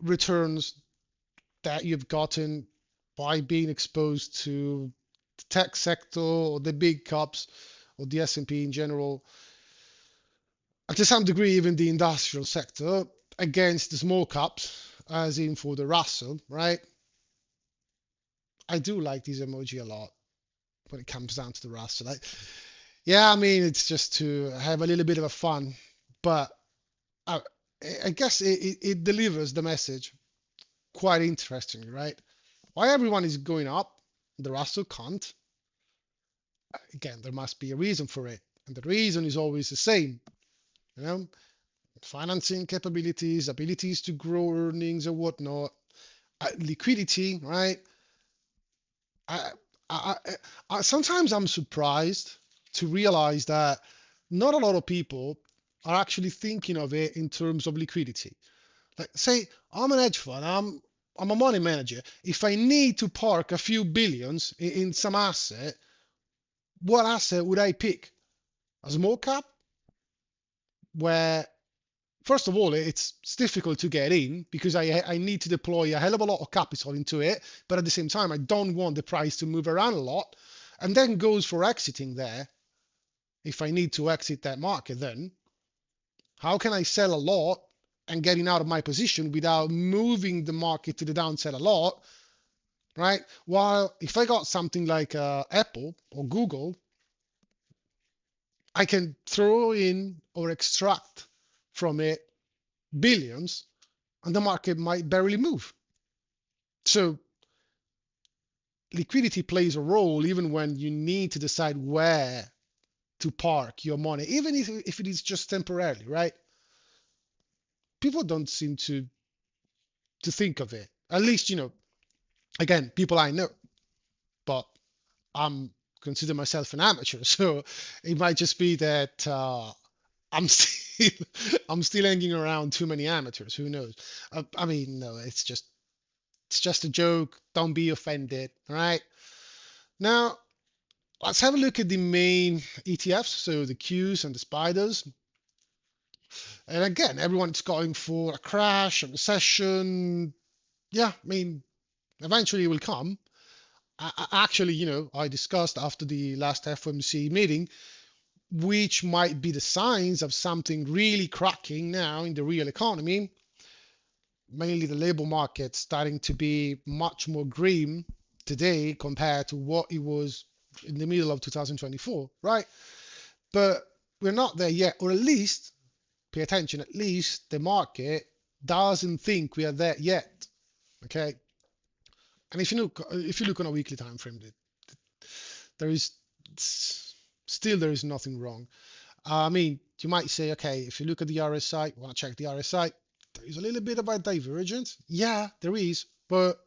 returns that you've gotten by being exposed to the tech sector or the big caps or the S&P in general, and to some degree even the industrial sector against the small caps, as in for the Russell, right? I do like this emoji a lot when it comes down to the Russell. Yeah, I mean, it's just to have a little bit of a fun, but I, I guess it delivers the message quite interestingly, right? Why everyone is going up, the Russell can't. Again, there must be a reason for it. And the reason is always the same, you know, financing capabilities, abilities to grow earnings or whatnot, liquidity, right? I, I, Sometimes I'm surprised to realize that not a lot of people are actually thinking of it in terms of liquidity. Like, say, I'm an hedge fund, I'm a money manager. If I need to park a few billions in some asset, what asset would I pick? A small cap, where first of all it's difficult to get in because I need to deploy a hell of a lot of capital into it, but at the same time I don't want the price to move around a lot, and then goes for exiting there. If I need to exit that market, then how can I sell a lot and getting out of my position without moving the market to the downside a lot, right? While if I got something like Apple or Google, I can throw in or extract from it billions, and the market might barely move. So liquidity plays a role even when you need to decide where to park your money, even if it is just temporarily, right? People don't seem to think of it. At least, again, people I know, but I'm consider myself an amateur, so it might just be that I'm still I'm still hanging around too many amateurs. Who knows? I mean, no, it's just a joke. Don't be offended. All right. Now let's have a look at the main ETFs, so the Qs and the spiders. And again, everyone's going for a crash, a recession. Yeah, I mean, eventually it will come. Actually, I discussed after the last FOMC meeting, which might be the signs of something really cracking now in the real economy, mainly the labor market starting to be much more grim today compared to what it was in the middle of 2024, right? But we're not there yet, or at least, pay attention, at least the market doesn't think we are there yet, okay? And if you look on a weekly time frame, there is still there is nothing wrong. I mean, you might say, okay, if you look at the RSI, you want to check the RSI, there is a little bit of a divergence. Yeah, there is, but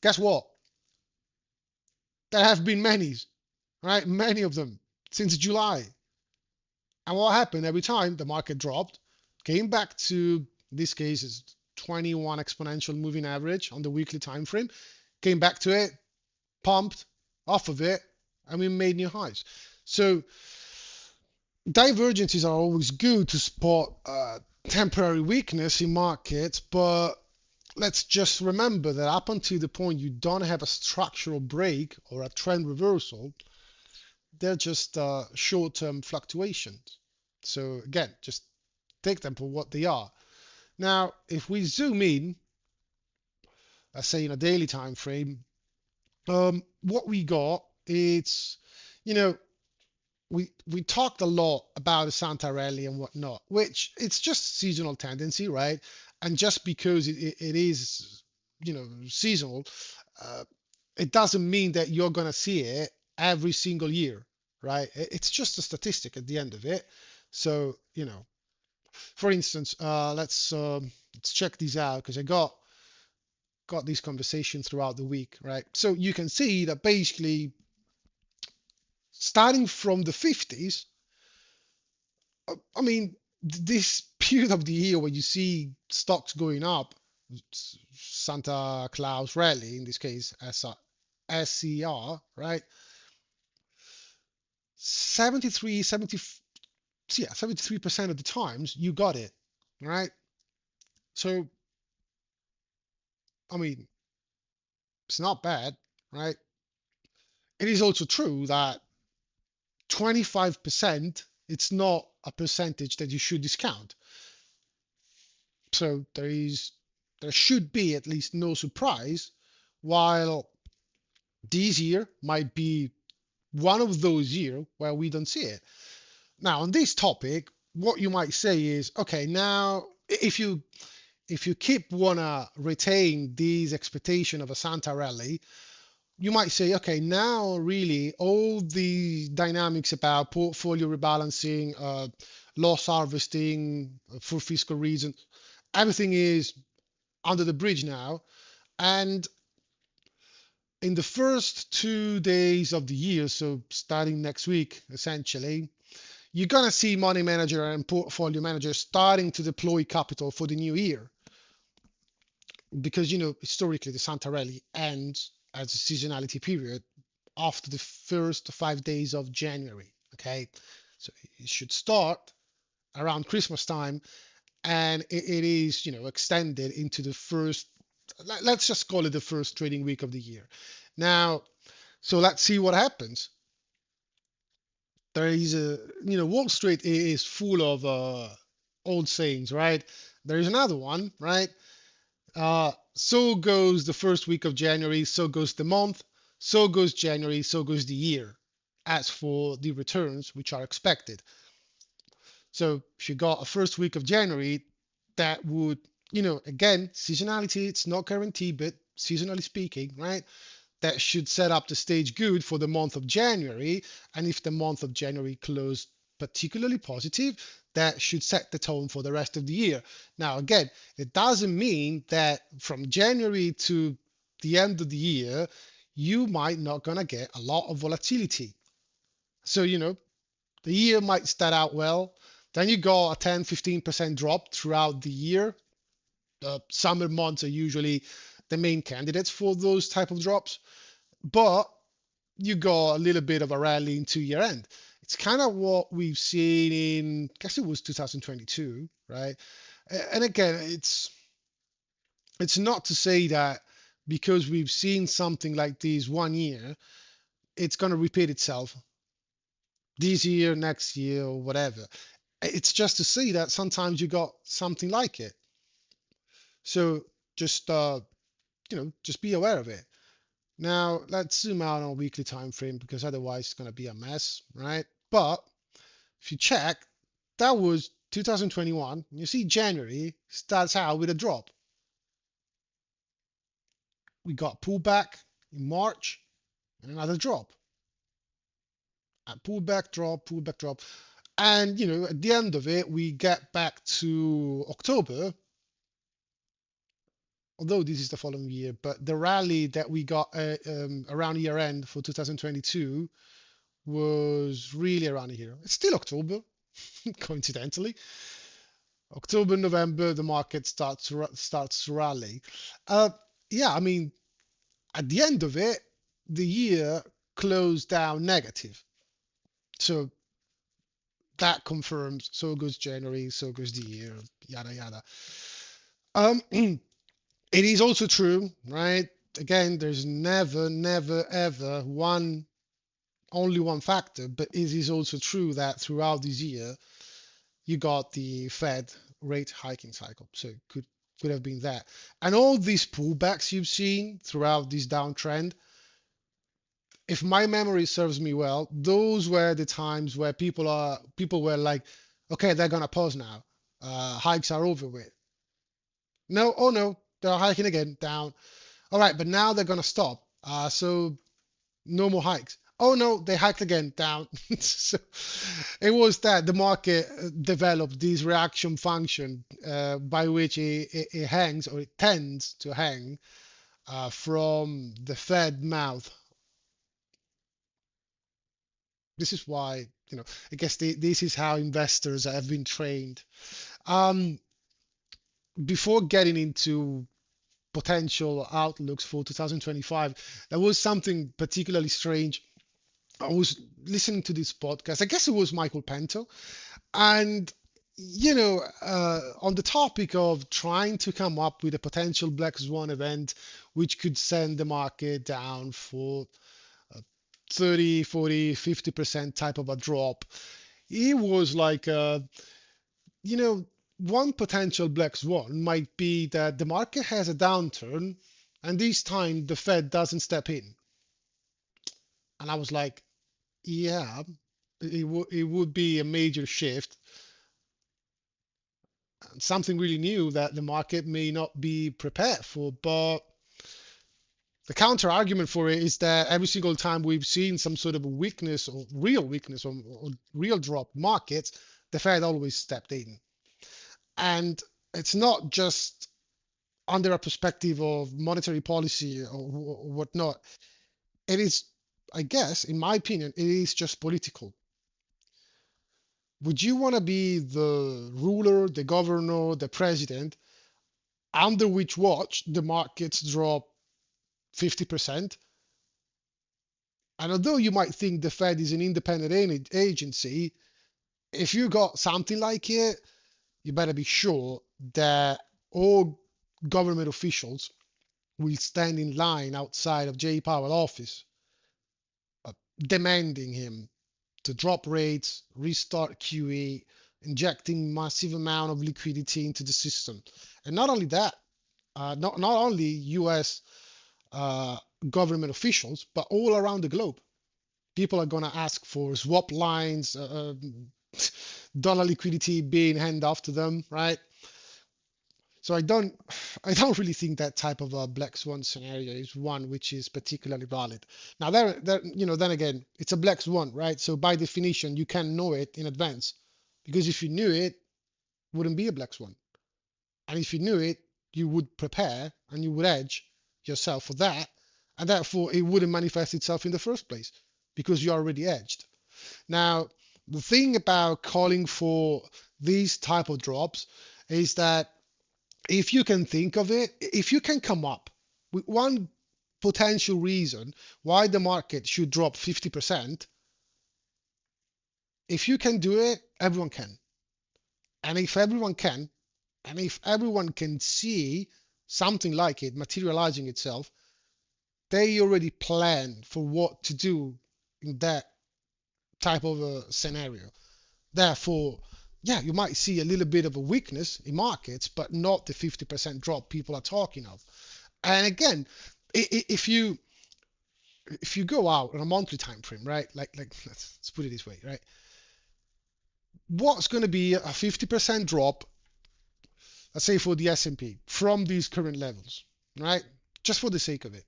guess what? There have been many, right? Many of them since July. And what happened every time the market dropped, came back to this case is 21 exponential moving average on the weekly time frame, came back to it, pumped off of it, and we made new highs. So divergences are always good to spot temporary weakness in markets, but let's just remember that up until the point you don't have a structural break or a trend reversal, they're just short-term fluctuations. So again, just take them for what they are. Now, if we zoom in, let's say in a daily time frame, what we got, it's, you know, we talked a lot about the Santa Rally and whatnot, which it's just seasonal tendency, right? And just because it is, seasonal, uh, it doesn't mean that you're gonna see it every single year, right? It's just a statistic at the end of it. So, for instance, let's check these out because I got these conversations throughout the week, right? So you can see that basically starting from the 50s, I mean, this period of the year where you see stocks going up, Santa Claus Rally in this case, SCR, right? 73, 70, yeah, 73% of the times you got it, right? So, I mean, it's not bad, right? It is also true that 25%, it's not a percentage that you should discount. So there should be at least no surprise, while this year might be one of those years where we don't see it. Now, on this topic, what you might say is, okay, now if you keep wanna retain these expectation of a Santa rally, you might say, okay, now really all the dynamics about portfolio rebalancing, loss harvesting for fiscal reasons, everything is under the bridge now. And in the first 2 days of the year, so starting next week, essentially, you're going to see money manager and portfolio manager starting to deploy capital for the new year because, historically, the Santarelli ends as a seasonality period after the first 5 days of January. Okay. So it should start around Christmas time and it is, extended into the first, let's just call it the first trading week of the year. Now, so let's see what happens. There is Wall Street is full of old sayings, right? There is another one, right? So goes the first week of January, so goes the month, so goes January, so goes the year. As for the returns which are expected. So if you got a first week of January, that would, again, seasonality, it's not guaranteed, but seasonally speaking, right? That should set up the stage good for the month of January. And if the month of January closed particularly positive, that should set the tone for the rest of the year. Now, again, it doesn't mean that from January to the end of the year, you might not gonna get a lot of volatility. So, the year might start out well. Then you go a 10, 15% drop throughout the year. Summer months are usually the main candidates for those type of drops. But you got a little bit of a rally into year end. It's kind of what we've seen in, I guess it was 2022, right? And again, it's not to say that because we've seen something like this one year, it's going to repeat itself this year, next year, or whatever. It's just to see that sometimes you got something like it. So just just be aware of it. Now let's zoom out on a weekly time frame because otherwise it's going to be a mess, right? But if you check, that was 2021. You see, January starts out with a drop. We got pullback in March and another drop. A pullback, drop. And, at the end of it, we get back to October, although this is the following year, but the rally that we got around year end for 2022 was really around here. It's still October, coincidentally. October, November, the market starts to rally. Uh, yeah, I mean, at the end of it, the year closed down negative. So that confirms. So goes January, so goes the year, yada yada. Um, It is also true, right? Again, there's never, never, ever only one factor, but it is also true that throughout this year, you got the Fed rate hiking cycle. So it could have been that. And all these pullbacks you've seen throughout this downtrend, if my memory serves me well, those were the times where people were like, okay, they're gonna pause now. Hikes are over with. No, oh no, they're hiking again, down. All right, but now they're gonna stop. So no more hikes. Oh no, they hiked again, down. So it was that the market developed this reaction function by which it hangs, or it tends to hang from the Fed mouth. This is why, I guess this is how investors have been trained. Um, Before getting into potential outlooks for 2025, there was something particularly strange. I was listening to this podcast. I guess it was Michael Pento, and on the topic of trying to come up with a potential black swan event which could send the market down for a 30, 40, 50% type of a drop. It was like, you know, one potential black swan might be that the market has a downturn and this time the Fed doesn't step in. And I was like, yeah, it would be a major shift, something really new that the market may not be prepared for. But the counter argument for it is that every single time we've seen some sort of a weakness or real drop markets, the Fed always stepped in. And it's not just under a perspective of monetary policy or whatnot. It is, I guess, in my opinion, it is just political. Would you want to be the ruler, the governor, the president, under which watch the markets drop 50%? And although you might think the Fed is an independent agency, if you got something like it, you better be sure that all government officials will stand in line outside of Jay Powell office, demanding him to drop rates, restart QE, injecting massive amount of liquidity into the system. And not only that, not only U.S. Uh, government officials, but all around the globe. People are going to ask for swap lines, dollar liquidity being handed off to them, right? So I don't really think that type of a black swan scenario is one which is particularly valid. Now, then again, it's a black swan, right? So by definition, you can know it in advance, because if you knew it, wouldn't be a black swan, and if you knew it, you would prepare and you would edge yourself for that, and therefore it wouldn't manifest itself in the first place because you already edged. Now, the thing about calling for these type of drops is that if you can think of it, if you can come up with one potential reason why the market should drop 50%, if you can do it, everyone can. And if everyone can, and if everyone can see something like it materializing itself, they already plan for what to do in that type of a scenario. Therefore, yeah, you might see a little bit of a weakness in markets, but not the 50% drop people are talking of. And again, if you go out on a monthly time frame, right? Like let's put it this way, right? What's going to be a 50% drop, let's say for the S&P from these current levels, right? Just for the sake of it,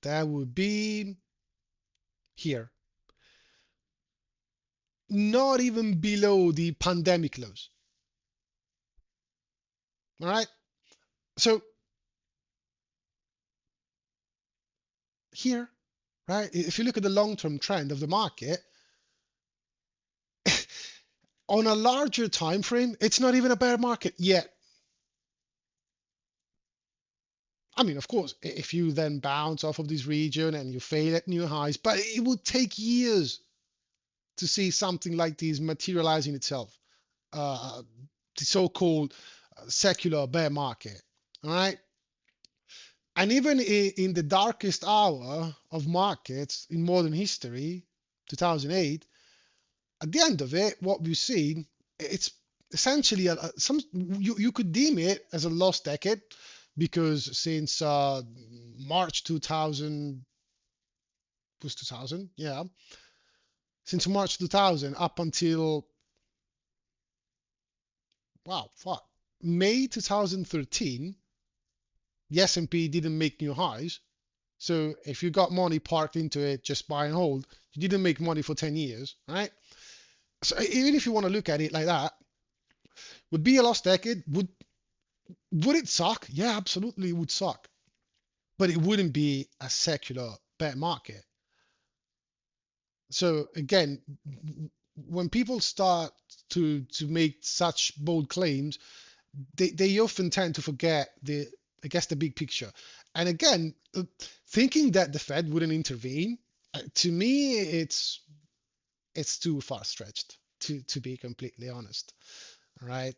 that would be here, not even below the pandemic lows. All right. So here, right? If you look at the long-term trend of the market on a larger time frame, it's not even a bear market yet. I mean, of course, if you then bounce off of this region and you fail at new highs, but it would take years to see something like this materializing itself. The so-called secular bear market. All right. And even in the darkest hour of markets in modern history, 2008, at the end of it, what we've seen, it's essentially some you could deem it as a lost decade because since March 2000 was 2000, yeah, since March 2000 up until wow, fuck, May 2013, the S&P didn't make new highs. So if you got money parked into it, just buy and hold, you didn't make money for 10 years, right? So even if you want to look at it like that, would be a lost decade. Would it suck? Yeah, absolutely, it would suck. But it wouldn't be a secular bear market. So again, when people start to make such bold claims, they often tend to forget the I guess the big picture. And again, thinking that the Fed wouldn't intervene, to me, it's too far stretched to be completely honest. All right.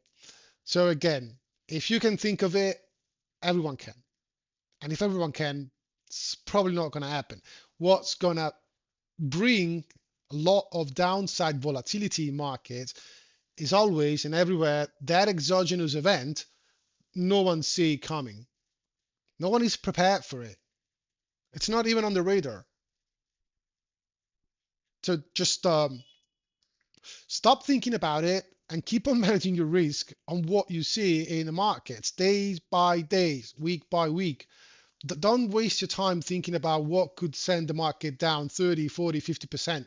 So again, if you can think of it, everyone can. And if everyone can, it's probably not going to happen. What's going to bring a lot of downside volatility in markets is always and everywhere that exogenous event no one see coming. No one is prepared for it. It's not even on the radar. So just stop thinking about it and keep on managing your risk on what you see in the markets, days by days, week by week. Don't waste your time thinking about what could send the market down 30, 40, 50%.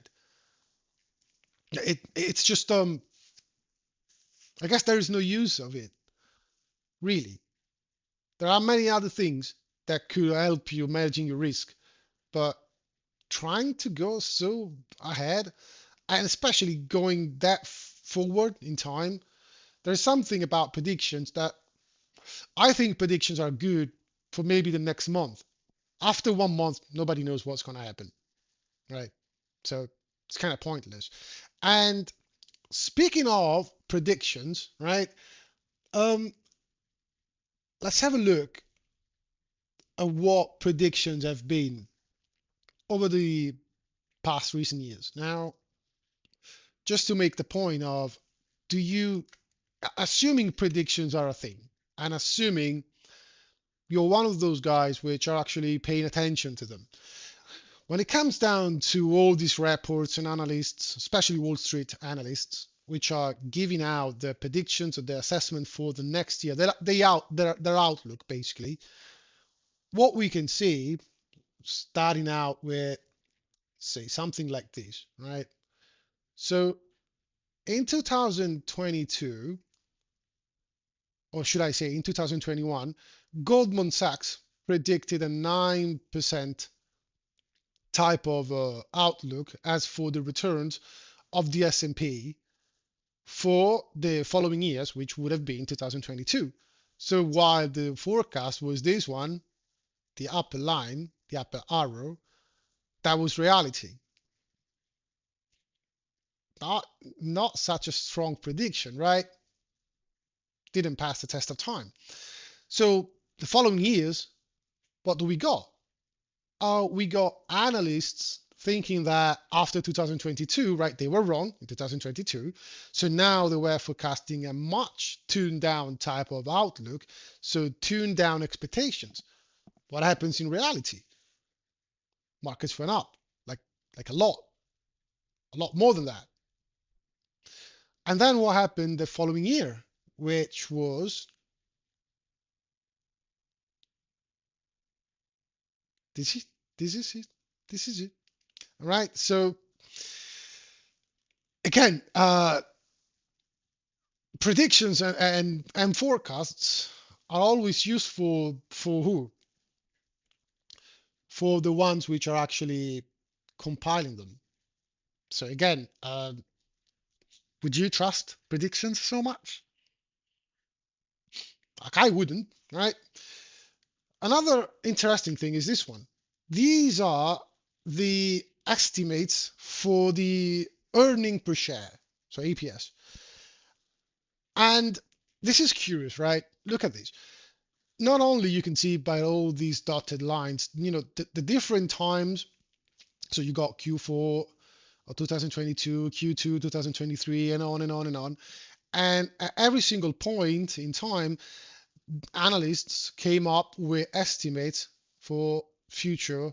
It's just I guess there is no use of it, really. There are many other things that could help you managing your risk, but trying to go so ahead and especially going that forward in time, there's something about predictions that I think predictions are good for maybe the next month. After 1 month, nobody knows what's going to happen, right? So it's kind of pointless. And speaking of predictions, right? Um, let's have a look at what predictions have been over the past recent years. Now, just to make the point of, do you, assuming predictions are a thing, and assuming you're one of those guys which are actually paying attention to them. When it comes down to all these reports and analysts, especially Wall Street analysts, which are giving out their predictions or their assessment for the next year, their outlook basically, what we can see, starting out with, say, something like this, right? So in 2022, or should I say in 2021, Goldman Sachs predicted a 9% type of outlook as for the returns of the S&P for the following years, which would have been 2022. So while the forecast was this one, the upper line, the upper arrow, that was reality. Not, not such a strong prediction, right? Didn't pass the test of time. So the following years, what do we got? We got analysts thinking that after 2022, right, they were wrong in 2022. So now they were forecasting a much tuned down type of outlook. So tuned down expectations. What happens in reality? Markets went up like a lot more than that. And then what happened the following year, which was this is this is it. This is it. All right. So again, predictions and forecasts are always useful for who? For the ones which are actually compiling them. So again, would you trust predictions so much? Like I wouldn't, right? Another interesting thing is this one. These are the estimates for the earning per share, so EPS. And This is curious, right? Look at this. Not only you can see by all these dotted lines, the different times. So you got Q4 of 2022, Q2 2023, and on and on and on. And at every single point in time, analysts came up with estimates for future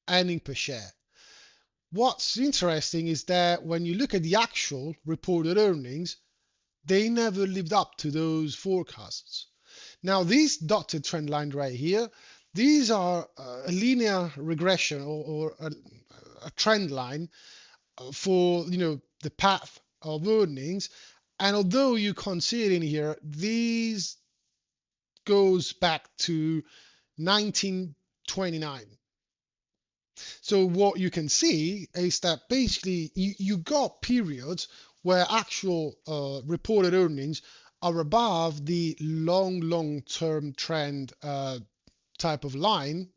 earning per share. What's interesting is that when you look at the actual reported earnings, they never lived up to those forecasts. Now, these dotted trend line right here, these are a linear regression or a trend line for the path of earnings. And although you can't see it in here, these goes back to 1929. So what you can see is that basically you got periods where actual reported earnings are above the long term trend type of line,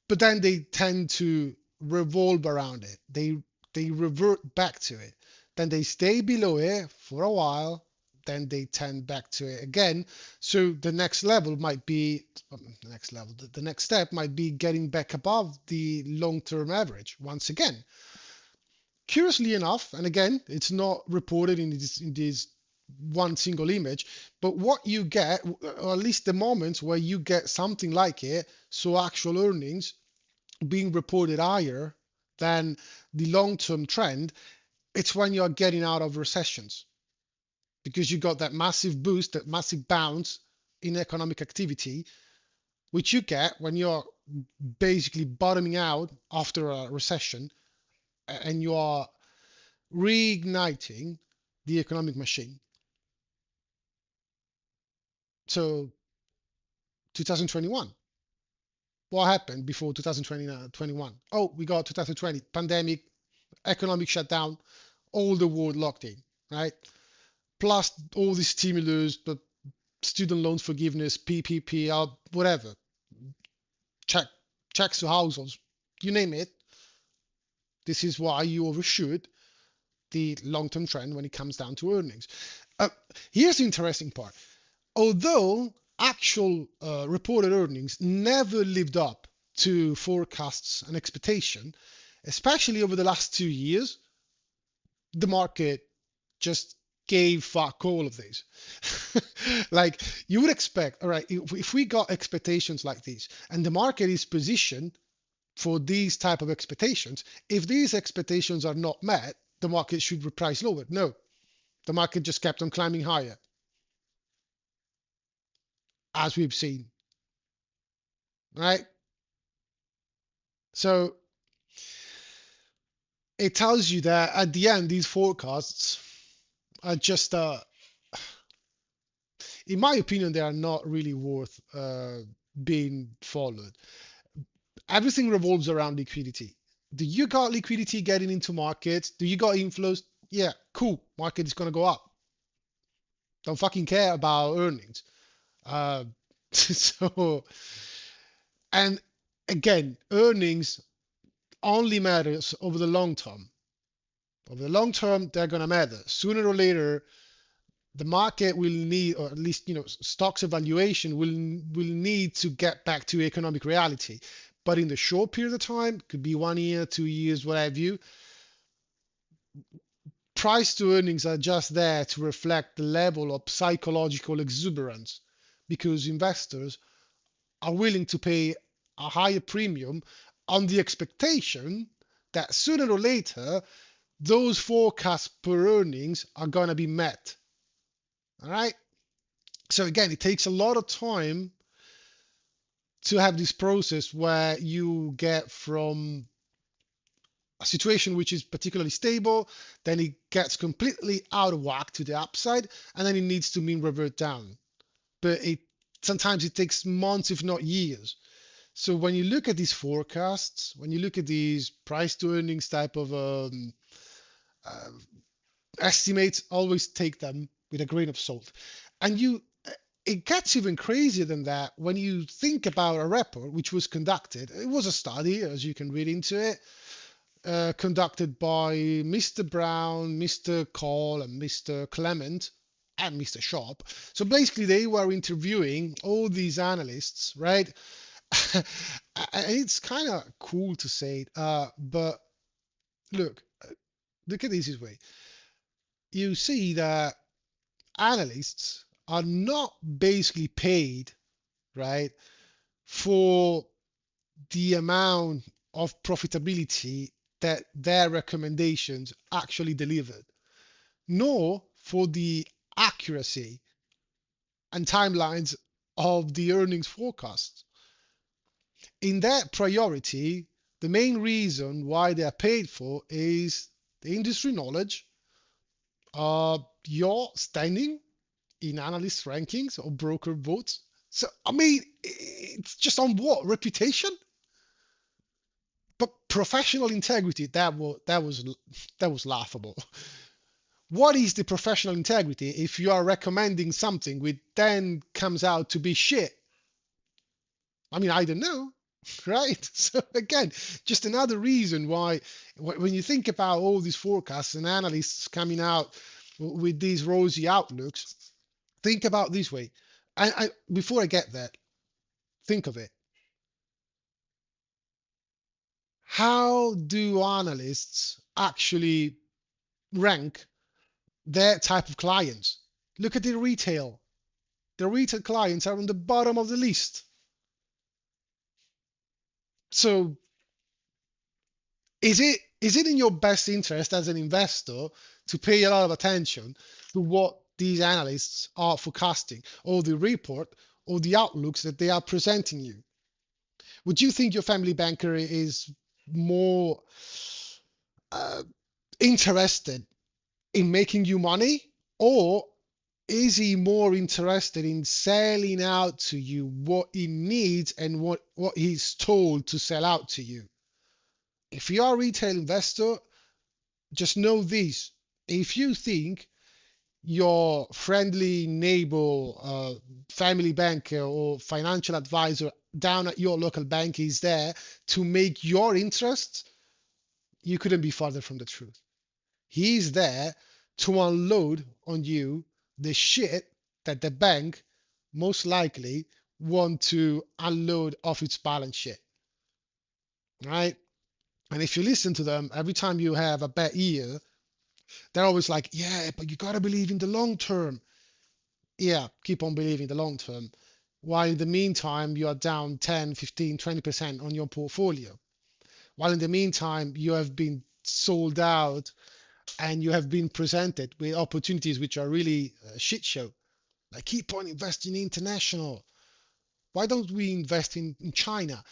but then they tend to revolve around it. They revert back to it. Then they stay below it for a while. Then they tend back to it again. So the next level might be the next level. The next step might be getting back above the long-term average once again. Curiously enough, and again, it's not reported in this one single image, but what you get, or at least the moments where you get something like it, so actual earnings being reported higher than the long-term trend, it's when you're getting out of recessions because you got that massive boost, that massive bounce in economic activity, which you get when you're basically bottoming out after a recession and you are reigniting the economic machine. So 2021, what happened before 2021? Oh, we got 2020 pandemic, economic shutdown, all the world locked in, right? Plus all the stimulus, the student loans forgiveness, PPP, whatever, check, checks to households, you name it. This is why you overshoot the long-term trend when it comes down to earnings. Uh, Here's the interesting part. Although actual reported earnings never lived up to forecasts and expectation, especially over the last 2 years, the market just gave fuck all of these. Like you would expect, all right, if we got expectations like these and the market is positioned for these type of expectations, if these expectations are not met, the market should reprice lower. No, the market just kept on climbing higher, as we've seen, right? So it tells you that at the end, these forecasts are just, in my opinion, they are not really worth being followed. Everything revolves around liquidity. Do you got liquidity getting into markets? Do you got inflows? Yeah, cool. Market is gonna go up. Don't fucking care about earnings. Uh, so, and again, earnings only matters over the long term. Over the long term, they're gonna matter. Sooner or later, the market will need, or at least stocks evaluation will need to get back to economic reality. But in the short period of time, could be 1 year, 2 years, what have you, price to earnings are just there to reflect the level of psychological exuberance because investors are willing to pay a higher premium on the expectation that sooner or later those forecasts per earnings are going to be met. All right. So again, it takes a lot of time to have this process where you get from a situation which is particularly stable, then it gets completely out of whack to the upside, and then it needs to mean revert down. But it sometimes it takes months, if not years. So when you look at these forecasts, when you look at these price to earnings type of uh, estimates, always take them with a grain of salt. And it gets even crazier than that when you think about a report which was conducted. It was a study, as you can read into it, conducted by Mr. Brown, Mr. Cole, and Mr. Clement and Mr. Sharp. So basically, they were interviewing all these analysts, right? And it's kind of cool to say it, but look, look at this way. You see that analysts are not basically paid, right, for the amount of profitability that their recommendations actually delivered, nor for the accuracy and timelines of the earnings forecasts. In that priority, the main reason why they are paid for is the industry knowledge, your standing in analyst rankings or broker votes. So I mean, it's just on what reputation, but professional integrity. That was laughable. What is the professional integrity if you are recommending something which then comes out to be shit? I mean, I don't know, right? So again, just another reason why when you think about all these forecasts and analysts coming out with these rosy outlooks, think about this way. Before I get that, think of it. How do analysts actually rank their type of clients? Look at the retail. The retail clients are on the bottom of the list. So is it in your best interest as an investor to pay a lot of attention to what these analysts are forecasting or the report or the outlooks that they are presenting you? Would you think your family banker is more uh, interested in making you money, or is he more interested in selling out to you what he needs and what he's told to sell out to you? If you are a retail investor, just know this. If you think your friendly neighbor, family banker, or financial advisor down at your local bank is there to make your interests, you couldn't be farther from the truth. He's there to unload on you the shit that the bank most likely want to unload off its balance sheet, right? And if you listen to them every time you have a bad year, they're always like, yeah, but you got to believe in the long term. Yeah, keep on believing the long term. While in the meantime, you are down 10, 15, 20% on your portfolio. While in the meantime, you have been sold out and you have been presented with opportunities which are really a shit show. Like, keep on investing in international. Why don't we invest in China?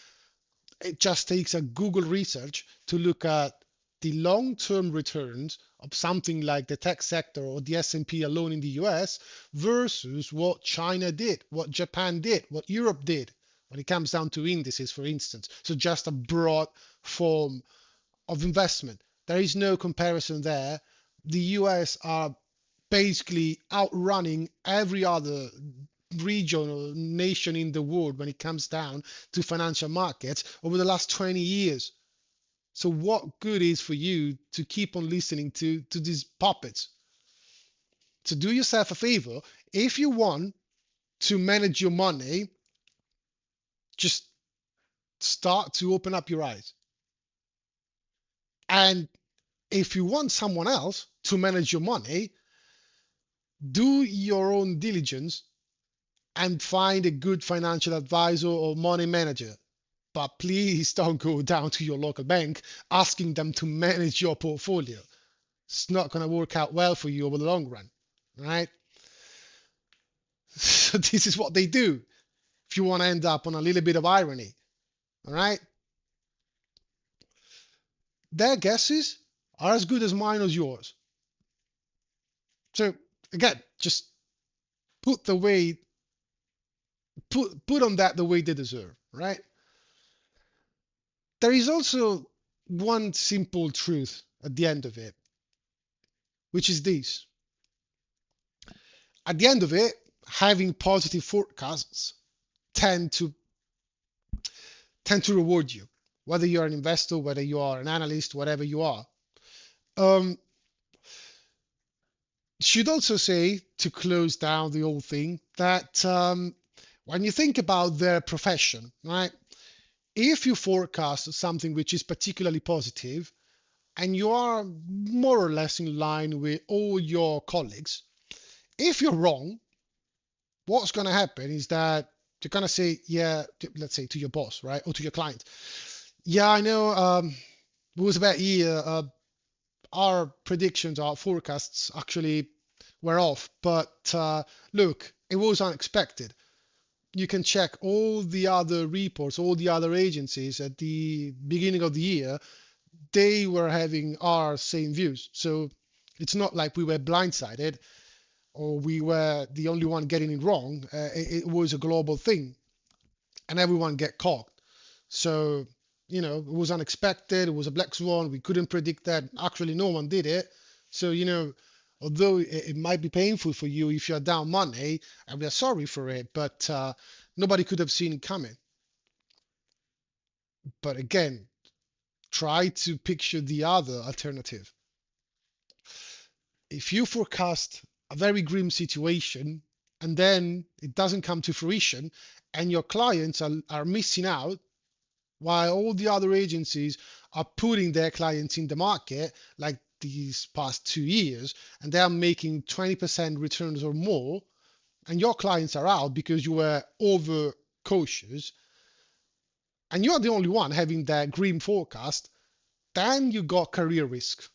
It just takes a Google research to look at the long-term returns of something like the tech sector or the S&P alone in the US versus what China did, what Japan did, what Europe did when it comes down to indices, for instance. So just a broad form of investment. There is no comparison there. The US are basically outrunning every other region or nation in the world when it comes down to financial markets over the last 20 years. So what good is for you to keep on listening to these puppets? So do yourself a favor. If you want to manage your money, just start to open up your eyes. And if you want someone else to manage your money, do your own diligence and find a good financial advisor or money manager. But please don't go down to your local bank asking them to manage your portfolio. It's not going to work out well for you over the long run, right? So this is what they do if you want to end up on a little bit of irony, all right? Their guesses are as good as mine or yours. So again, just put the way put on that the way they deserve, right? There is also one simple truth at the end of it, which is this. At the end of it, having positive forecasts tend to tend to reward you, whether you're an investor, whether you are an analyst, whatever you are. Um, Should also say, to close down the whole thing, that when you think about their profession, right? If you forecast something which is particularly positive and you are more or less in line with all your colleagues, if you're wrong, what's going to happen is that you're going to say, yeah, let's say to your boss, right? Or to your client. Yeah, I know it was about a year. Our predictions, our forecasts actually were off, but look, it was unexpected. You can check all the other reports, all the other agencies at the beginning of the year, they were having our same views. So it's not like we were blindsided or we were the only one getting it wrong. It was a global thing and everyone get caught. So, it was unexpected. It was a black swan. We couldn't predict that. Actually, no one did it. So, although it might be painful for you if you're down money, and we are sorry for it, but nobody could have seen it coming. But again, try to picture the other alternative. If you forecast a very grim situation and then it doesn't come to fruition and your clients are missing out while all the other agencies are putting their clients in the market like these past 2 years and they are making 20% returns or more and your clients are out because you were over cautious and you're the only one having that grim forecast, then you got career risk.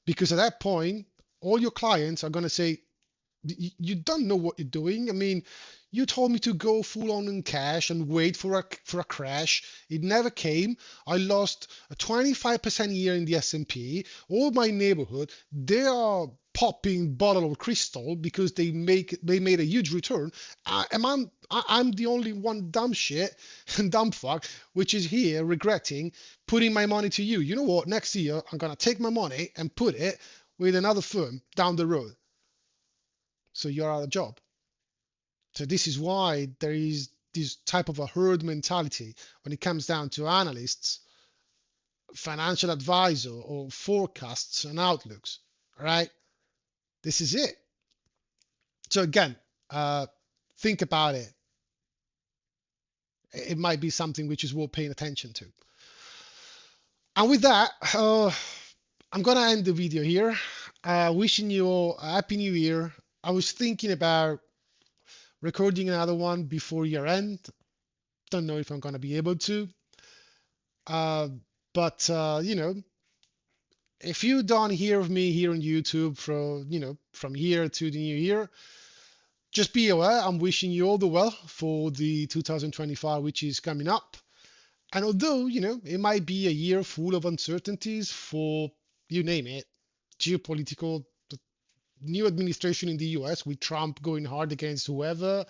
Because at that point, all your clients are going to say, you don't know what you're doing. I mean, you told me to go full on in cash and wait for a crash. It never came. I lost a 25% year in the S&P. All my neighborhood, they are popping bottle of crystal because they made a huge return. I'm the only one dumb shit and dumb fuck which is here regretting putting my money to you. You know what? Next year I'm gonna take my money and put it with another firm down the road. So you're out of job. So this is why there is this type of a herd mentality when it comes down to analysts, financial advisor, or forecasts and outlooks. All right, this is it. So again, uh, think about it. It might be something which is worth paying attention to. And with that, I'm gonna end the video here. Wishing you all a happy new year. I was thinking about recording another one before year end. Don't know if I'm gonna be able to. Uh, but if you don't hear of me here on YouTube from here to the new year, just be aware I'm wishing you all the well for the 2025 which is coming up. And although it might be a year full of uncertainties for you name it, geopolitical, the new administration in the US with Trump going hard against whoever,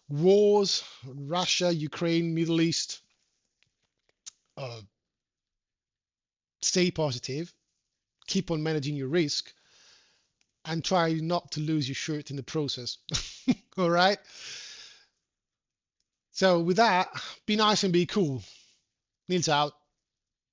wars, Russia, Ukraine, Middle East, uh, stay positive, keep on managing your risk and try not to lose your shirt in the process. All right. So with that, be nice and be cool. Nils out.